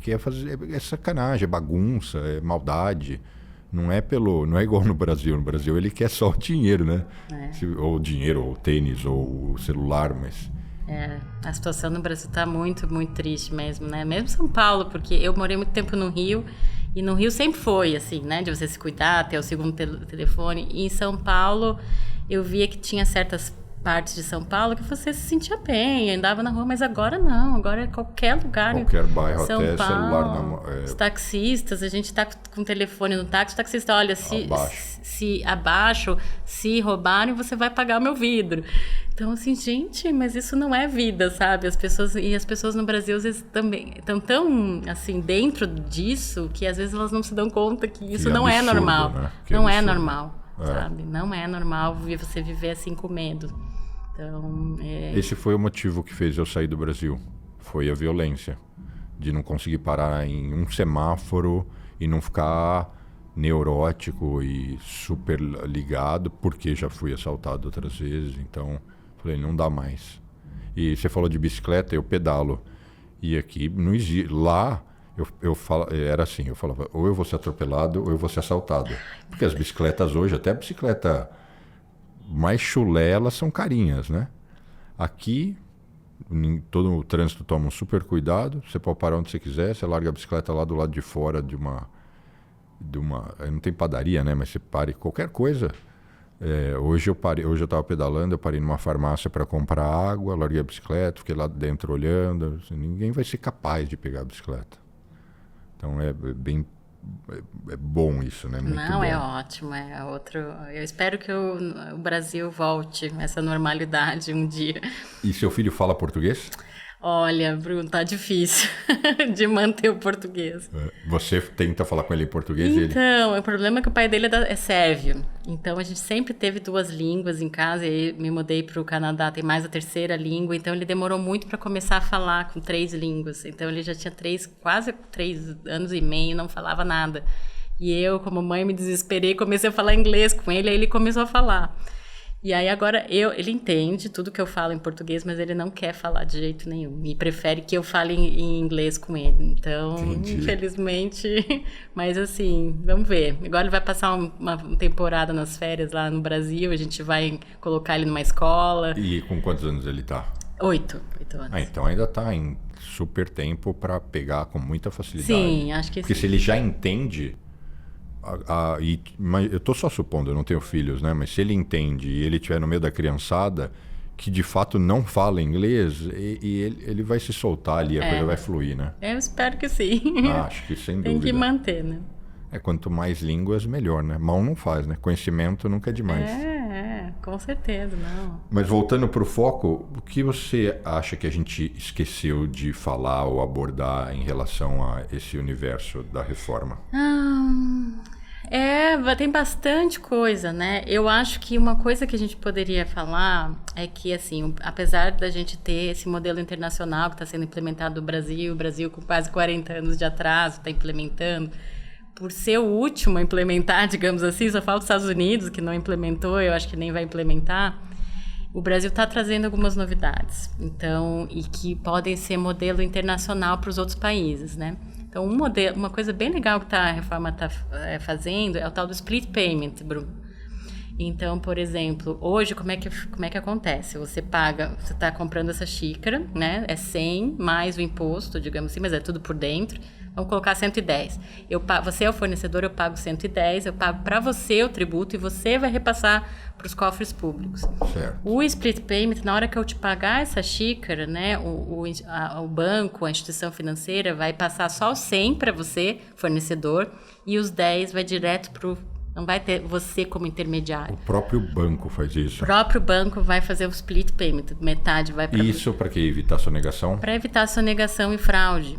quer fazer, é sacanagem, é bagunça, é maldade. Não é igual no Brasil. No Brasil ele quer só o dinheiro, né? Ou o dinheiro, ou o tênis, ou o celular, mas... a situação no Brasil está muito, muito triste mesmo, né? Mesmo São Paulo, porque eu morei muito tempo no Rio, e no Rio sempre foi assim, né? De você se cuidar, ter o segundo telefone. E em São Paulo, eu via que tinha certas partes de São Paulo que você se sentia bem, andava na rua, mas agora não, agora é qualquer lugar. Qualquer bairro, São até Paulo, celular na mão. Os taxistas, a gente tá com o telefone no táxi, o taxista, olha, se abaixo, se roubarem, você vai pagar o meu vidro. Então, assim, gente, mas isso não é vida, sabe? As pessoas no Brasil, às vezes, também estão tão, assim, dentro disso, que às vezes elas não se dão conta que isso não é normal. Né? Não é normal, sabe? Não é normal você viver assim com medo. Então, Esse foi o motivo que fez eu sair do Brasil. Foi a violência. De não conseguir parar em um semáforo e não ficar neurótico e super ligado, porque já fui assaltado outras vezes. Então, falei, não dá mais. E você falou de bicicleta, eu pedalo. E aqui não existe. Lá, era assim, eu falava, ou eu vou ser atropelado ou eu vou ser assaltado. Porque as bicicletas hoje, até a bicicleta mais chulé, elas são carinhas, né? Aqui, todo o trânsito toma um super cuidado, você pode parar onde você quiser, você larga a bicicleta lá do lado de fora de uma não tem padaria, né? Mas você pare qualquer coisa. Hoje eu estava pedalando, eu parei numa farmácia para comprar água, larguei a bicicleta, fiquei lá dentro olhando, assim, ninguém vai ser capaz de pegar a bicicleta. Então é bom isso, né? Muito não, bom. É ótimo, eu espero que o Brasil volte a essa normalidade um dia. E seu filho fala português? Olha, Bruno, tá difícil de manter o português. Você tenta falar com ele em português? Então, o problema é que o pai dele é sérvio. Então, a gente sempre teve 2 línguas em casa. E me mudei para o Canadá, tem mais a 3ª língua. Então, ele demorou muito para começar a falar com 3 línguas. Então, ele já tinha quase 3 anos e meio e não falava nada. E eu, como mãe, me desesperei, comecei a falar inglês com ele. Aí ele começou a falar. E aí agora ele entende tudo que eu falo em português, mas ele não quer falar de jeito nenhum. E prefere que eu fale em inglês com ele. Então, Entendi. Infelizmente... Mas assim, vamos ver. Agora ele vai passar uma temporada nas férias lá no Brasil. A gente vai colocar ele numa escola. E com quantos anos ele tá? 8 anos. Então ainda tá em super tempo para pegar com muita facilidade. Sim, acho que Porque sim. se ele já entende... Mas eu estou só supondo, eu não tenho filhos, né? Mas se ele entende e ele estiver no meio da criançada que de fato não fala inglês, ele vai se soltar ali, a coisa vai fluir, né? Eu espero que sim. Acho que sem dúvida. Tem que manter, né? Quanto mais línguas, melhor, né? Mal não faz, né? Conhecimento nunca é demais. Com certeza, não. Mas voltando para o foco, o que você acha que a gente esqueceu de falar ou abordar em relação a esse universo da reforma? Tem bastante coisa, né? Eu acho que uma coisa que a gente poderia falar é que, assim, apesar da gente ter esse modelo internacional que está sendo implementado no Brasil, o Brasil com quase 40 anos de atraso está implementando, por ser o último a implementar, digamos assim, só falta os Estados Unidos, que não implementou, eu acho que nem vai implementar, o Brasil está trazendo algumas novidades, então, e que podem ser modelo internacional para os outros países, né? Então, uma coisa bem legal que a reforma está fazendo é o tal do split payment, Bruno. Então, por exemplo, hoje, como é que acontece? Você está comprando essa xícara, né? É 100 mais o imposto, digamos assim, mas é tudo por dentro. Vamos colocar 110. Você é o fornecedor, eu pago 110, eu pago para você o tributo e você vai repassar para os cofres públicos. Certo. O split payment, na hora que eu te pagar essa xícara, né, o banco, a instituição financeira vai passar só os 100 para você, fornecedor, e os 10 vai direto para o... Não vai ter você como intermediário. O próprio banco faz isso. O próprio banco vai fazer o split payment. Metade vai para... Isso para que evitar sonegação? Para evitar sonegação e fraude.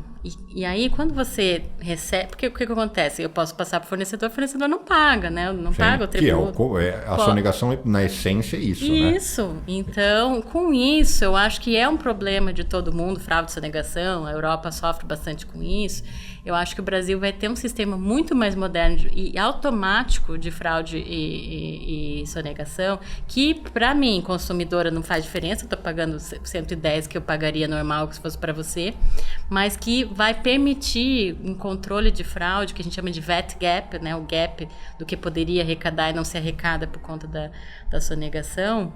E aí, quando você recebe... Porque o que acontece? Eu posso passar para o fornecedor não paga, né? Não paga o tributo. A sonegação, na essência, é isso, né? Isso. Então, com isso, eu acho que é um problema de todo mundo, fraude e sonegação. A Europa sofre bastante com isso. Eu acho que o Brasil vai ter um sistema muito mais moderno e automático de fraude e sonegação, que, para mim, consumidora, não faz diferença. Eu estou pagando 110 que eu pagaria normal se fosse para você, mas que vai permitir um controle de fraude, que a gente chama de VAT gap, né? O gap do que poderia arrecadar e não se arrecada por conta da sonegação,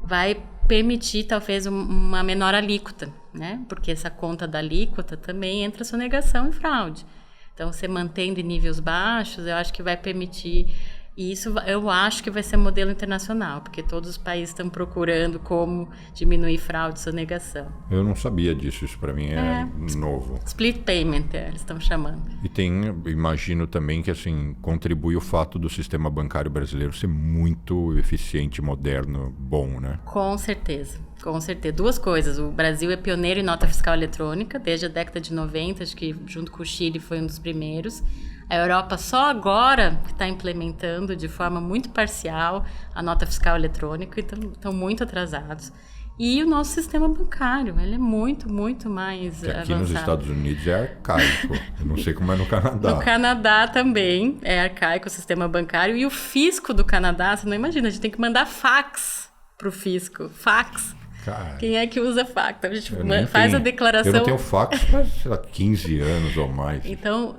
vai permitir talvez uma menor alíquota, né? Porque essa conta da alíquota também entra sonegação e fraude. Então, você mantendo em níveis baixos, eu acho que vai permitir... E isso eu acho que vai ser modelo internacional, porque todos os países estão procurando como diminuir fraude e sonegação. Eu não sabia disso, isso para mim é novo. Split payment, eles estão chamando. E imagino também que assim, contribui o fato do sistema bancário brasileiro ser muito eficiente, moderno, bom, né? Com certeza. Com certeza. Duas coisas. O Brasil é pioneiro em nota fiscal eletrônica, desde a década de 90, acho que junto com o Chile foi um dos primeiros. A Europa só agora está implementando de forma muito parcial a nota fiscal eletrônica, então estão muito atrasados. E o nosso sistema bancário, ele é muito, muito mais avançado. Aqui nos Estados Unidos é arcaico. Eu não sei como é no Canadá. No Canadá também é arcaico o sistema bancário. E o fisco do Canadá, você não imagina, a gente tem que mandar fax para o fisco. Fax. Cara, quem é que usa fax? A gente faz a declaração... Eu não tenho fax faz, sei lá, 15 anos ou mais. Então,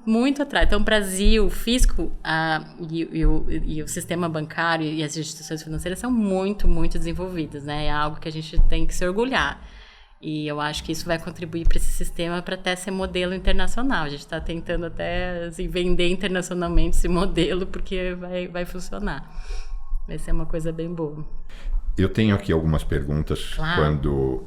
muito atrás. Então, o Brasil, o fisco e o sistema bancário e as instituições financeiras são muito, muito desenvolvidas, né? É algo que a gente tem que se orgulhar. E eu acho que isso vai contribuir para esse sistema para até ser modelo internacional. A gente está tentando até assim, vender internacionalmente esse modelo, porque vai funcionar. Vai ser uma coisa bem boa. Eu tenho aqui algumas perguntas, claro. Quando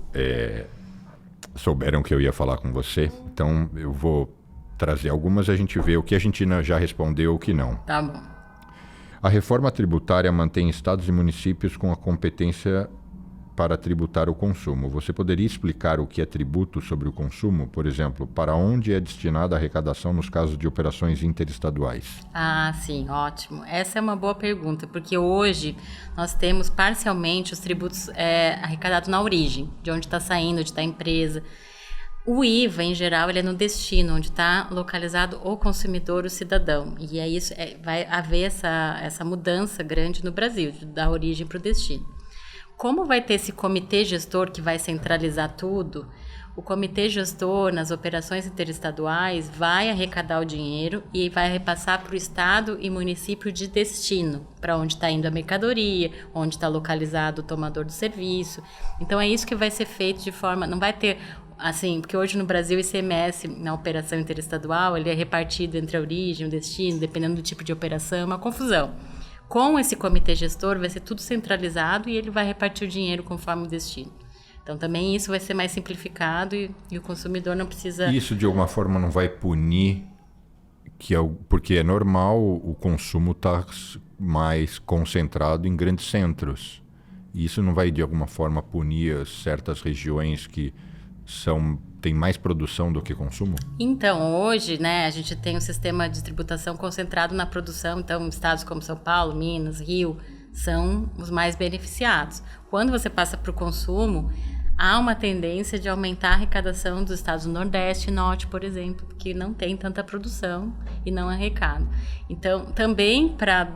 souberam que eu ia falar com você. Então, eu vou trazer algumas e a gente vê o que a gente já respondeu e o que não. Tá bom. A reforma tributária mantém estados e municípios com a competência para tributar o consumo. Você poderia explicar o que é tributo sobre o consumo? Por exemplo, para onde é destinada a arrecadação nos casos de operações interestaduais? Ah, sim, ótimo. Essa é uma boa pergunta, porque hoje nós temos parcialmente os tributos arrecadados na origem, de onde está saindo, onde está a empresa. O IVA, em geral, ele é no destino, onde está localizado o consumidor, o cidadão. E é isso, vai haver essa mudança grande no Brasil, da origem para o destino. Como vai ter esse comitê gestor que vai centralizar tudo, o comitê gestor nas operações interestaduais vai arrecadar o dinheiro e vai repassar para o estado e município de destino, para onde está indo a mercadoria, onde está localizado o tomador do serviço. Então, é isso que vai ser feito de forma... Não vai ter assim, porque hoje no Brasil o ICMS, na operação interestadual, ele é repartido entre a origem, o destino, dependendo do tipo de operação, é uma confusão. Com esse comitê gestor vai ser tudo centralizado e ele vai repartir o dinheiro conforme o destino. Então também isso vai ser mais simplificado e o consumidor não precisa... Isso de alguma forma não vai punir, porque é normal o consumo estar mais concentrado em grandes centros. E isso não vai de alguma forma punir certas regiões que têm mais produção do que consumo? Então, hoje, né, a gente tem um sistema de tributação concentrado na produção, então estados como São Paulo, Minas, Rio, são os mais beneficiados. Quando você passa para o consumo, há uma tendência de aumentar a arrecadação dos estados do Nordeste e Norte, por exemplo, que não tem tanta produção e não arrecada. Então, também para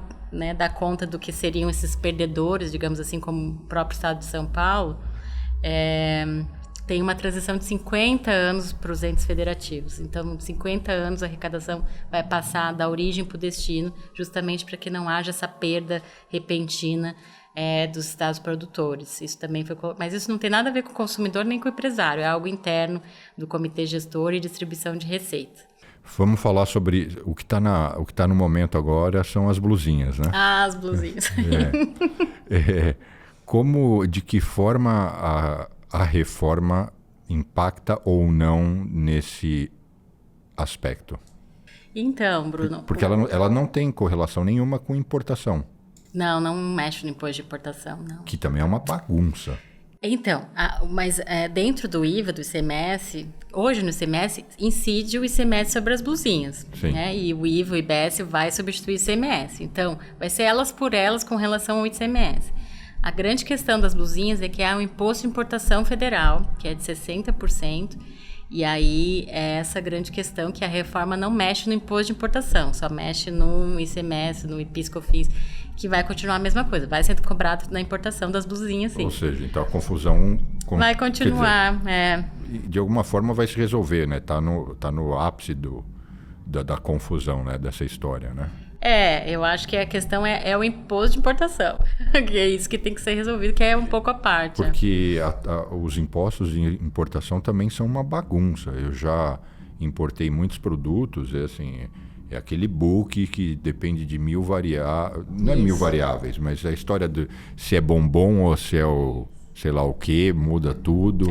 dar conta do que seriam esses perdedores, digamos assim, como o próprio estado de São Paulo, tem uma transição de 50 anos para os entes federativos. Então, 50 anos a arrecadação vai passar da origem para o destino, justamente para que não haja essa perda repentina dos estados produtores. Isso também foi, mas isso não tem nada a ver com o consumidor nem com o empresário, é algo interno do comitê gestor e distribuição de receita. Vamos falar sobre o que está no momento agora, são as blusinhas, né? Ah, as blusinhas. De que forma a reforma impacta ou não nesse aspecto? Então, Bruno... Porque ela não tem correlação nenhuma com importação. Não mexe no imposto de importação, não. Que também é uma bagunça. Então, mas dentro do IVA, do ICMS, hoje no ICMS, incide o ICMS sobre as blusinhas. Sim. Né? E o IVA, o IBS vai substituir o ICMS. Então, vai ser elas por elas com relação ao ICMS. A grande questão das blusinhas é que há um imposto de importação federal, que é de 60%, e aí é essa grande questão que a reforma não mexe no imposto de importação, só mexe no ICMS, no PIS/COFINS, que vai continuar a mesma coisa, vai ser cobrado na importação das blusinhas, sim. Ou seja, então a confusão... Vai continuar, De alguma forma vai se resolver, né? Tá no ápice da confusão, né? Dessa história, né? Eu acho que a questão é o imposto de importação, que é isso que tem que ser resolvido, que é um pouco a parte. Porque os impostos de importação também são uma bagunça. Eu já importei muitos produtos, é aquele book que depende de mil variáveis, não é mil variáveis, mas a história de se é bombom ou se é o sei lá o que, muda tudo.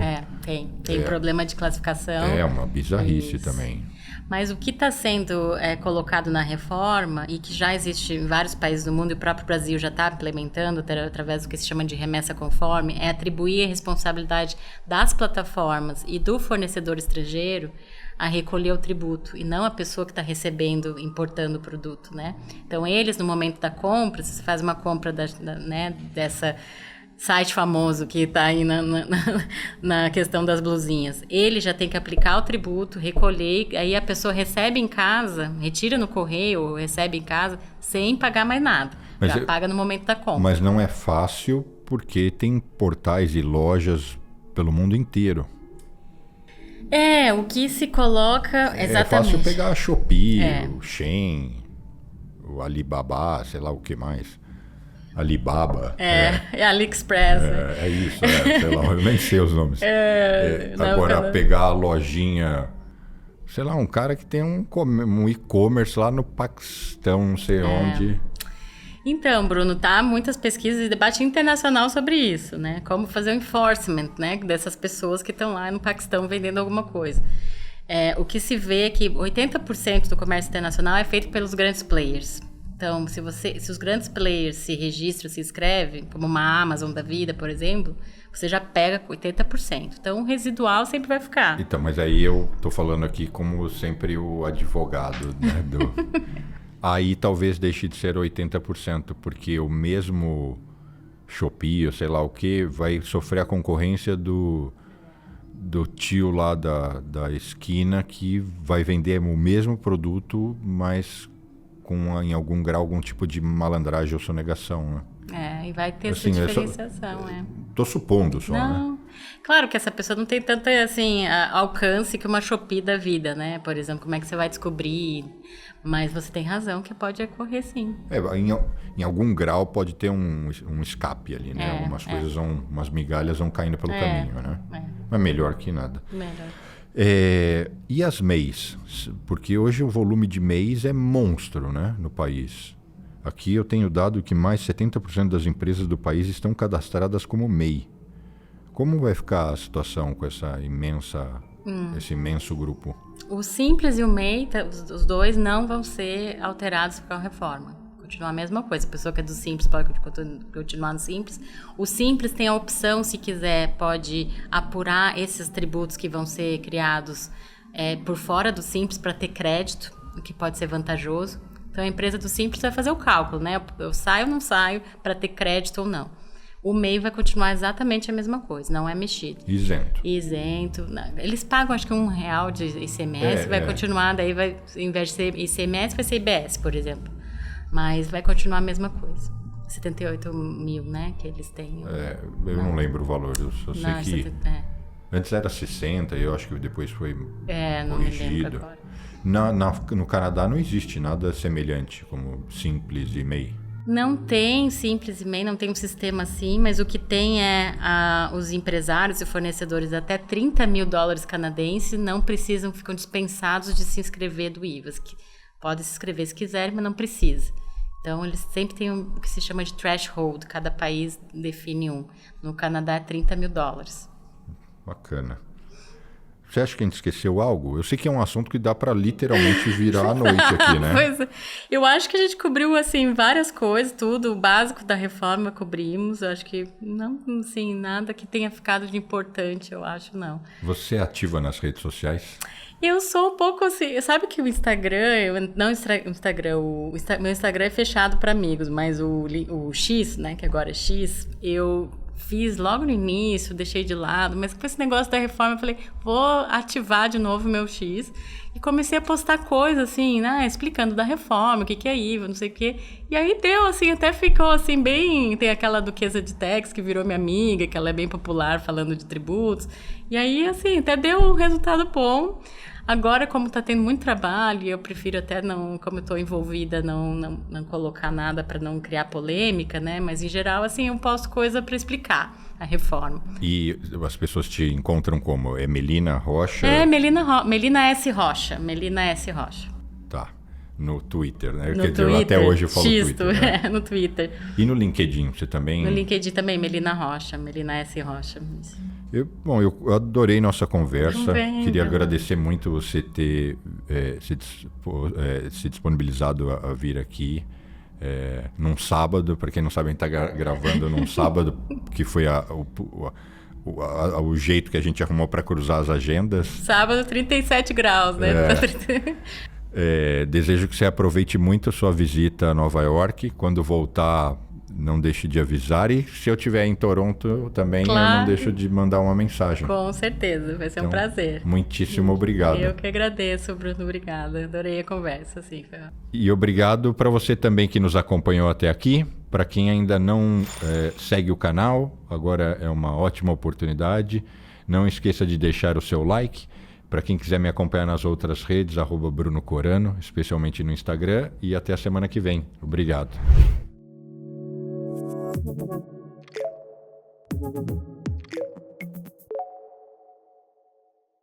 Tem problema de classificação. É uma bizarrice também. Mas o que está sendo colocado na reforma e que já existe em vários países do mundo e o próprio Brasil já está implementando através do que se chama de remessa conforme, é atribuir a responsabilidade das plataformas e do fornecedor estrangeiro a recolher o tributo e não a pessoa que está recebendo, importando o produto, né? Então, eles, no momento da compra, se você faz uma compra dessa site famoso que está aí na questão das blusinhas, ele já tem que aplicar o tributo, recolher, aí a pessoa recebe em casa, retira no correio ou recebe em casa sem pagar mais nada. Já paga no momento da compra. Mas não é fácil porque tem portais e lojas pelo mundo inteiro. O que se coloca exatamente. É fácil pegar a Shopee, o Shein, o Alibaba, sei lá o que mais. Alibaba. AliExpress. É isso, sei lá, eu nem sei os nomes. Agora, pegar a lojinha, sei lá, um cara que tem um e-commerce lá no Paquistão, não sei onde. Então, Bruno, tá muitas pesquisas e debate internacional sobre isso, né? Como fazer o enforcement, né, dessas pessoas que estão lá no Paquistão vendendo alguma coisa. O que se vê é que 80% do comércio internacional é feito pelos grandes players. Então, se os grandes players se registram, se inscrevem, como uma Amazon da vida, por exemplo, você já pega 80%. Então, o residual sempre vai ficar. Então, mas aí eu tô falando aqui como sempre o advogado, né, Aí talvez deixe de ser 80%, porque o mesmo Shopee, ou sei lá o que, vai sofrer a concorrência do tio lá da esquina que vai vender o mesmo produto, mas com, em algum grau, algum tipo de malandragem ou sonegação, né? E vai ter essa diferenciação, Tô supondo só, não, né? Claro que essa pessoa não tem tanto, assim, alcance que uma Shopee da vida, né? Por exemplo, como é que você vai descobrir? Mas você tem razão que pode ocorrer, sim. Em algum grau pode ter um escape ali, né? Algumas coisas umas migalhas vão caindo pelo caminho, né? Mas melhor que nada. Melhor. E as MEIs? Porque hoje o volume de MEIs é monstro, né, no país. Aqui eu tenho dado que mais 70% das empresas do país estão cadastradas como MEI. Como vai ficar a situação com esse imenso grupo? O Simples e o MEI, os dois não vão ser alterados com a reforma. Continua a mesma coisa. A pessoa que é do Simples pode continuar no Simples. O Simples tem a opção, se quiser, pode apurar esses tributos que vão ser criados por fora do Simples para ter crédito, o que pode ser vantajoso. Então, a empresa do Simples vai fazer o cálculo, né? Eu saio ou não saio para ter crédito ou não. O MEI vai continuar exatamente a mesma coisa, não é mexido. Isento. Eles pagam, acho que R$1 de ICMS, vai continuar, daí vai, em vez de ser ICMS, vai ser IBS, por exemplo. Mas vai continuar a mesma coisa. 78 mil, né, que eles têm. Eu não lembro o valor, eu só sei que... Antes era 60, eu acho que depois foi não corrigido. Me lembro agora. No Canadá não existe nada semelhante como Simples e MEI. Não tem Simples e MEI, não tem um sistema assim, mas o que tem os empresários e fornecedores até $30 mil canadenses não precisam, ficam dispensados de se inscrever do IVAS. Pode se inscrever se quiserem, mas não precisa. Então, eles sempre têm o que se chama de threshold, cada país define um. No Canadá é $30 mil. Bacana. Você acha que a gente esqueceu algo? Eu sei que é um assunto que dá para literalmente virar à noite aqui, né? Pois é. Eu acho que a gente cobriu, assim, várias coisas, tudo. O básico da reforma cobrimos. Eu acho que não, assim, nada que tenha ficado de importante, eu acho, não. Você é ativa nas redes sociais? Eu sou um pouco assim... Sabe que o Instagram... Meu Instagram é fechado para amigos, mas o X, né, que agora é X, eu... fiz logo no início, deixei de lado, mas com esse negócio da reforma eu falei, vou ativar de novo o meu X, e comecei a postar coisas assim, né, explicando da reforma, o que é IVA, não sei o quê, e aí deu assim, até ficou assim bem, tem aquela duquesa de Tex que virou minha amiga, que ela é bem popular falando de tributos, e aí assim, até deu um resultado bom. Agora, como está tendo muito trabalho, eu prefiro até não, como eu estou envolvida, não colocar nada para não criar polêmica, né? Mas, em geral, assim, eu posto coisa para explicar a reforma. E as pessoas te encontram como? É Melina Rocha? Melina S. Rocha. Melina S. Rocha. Tá. No Twitter, né? Quer dizer, até hoje eu falo Twitter. Né? No Twitter. E no LinkedIn, você também? No LinkedIn também, Melina Rocha. Melina S. Rocha. Eu adorei nossa conversa. Queria agradecer muito você ter se disponibilizado a vir aqui num sábado. Para quem não sabe, a gente está gravando num sábado, que foi o jeito que a gente arrumou para cruzar as agendas. Sábado, 37 graus, né? Desejo que você aproveite muito a sua visita a Nova York. Quando voltar, não deixe de avisar. E se eu estiver em Toronto também, claro, eu não deixo de mandar uma mensagem. Com certeza, vai ser um prazer. Muitíssimo obrigado. Eu que agradeço, Bruno, obrigada. Adorei a conversa. Assim, foi... E obrigado para você também que nos acompanhou até aqui. Para quem ainda não segue o canal, agora é uma ótima oportunidade. Não esqueça de deixar o seu like. Para quem quiser me acompanhar nas outras redes, @Bruno Corano, especialmente no Instagram. E até a semana que vem. Obrigado.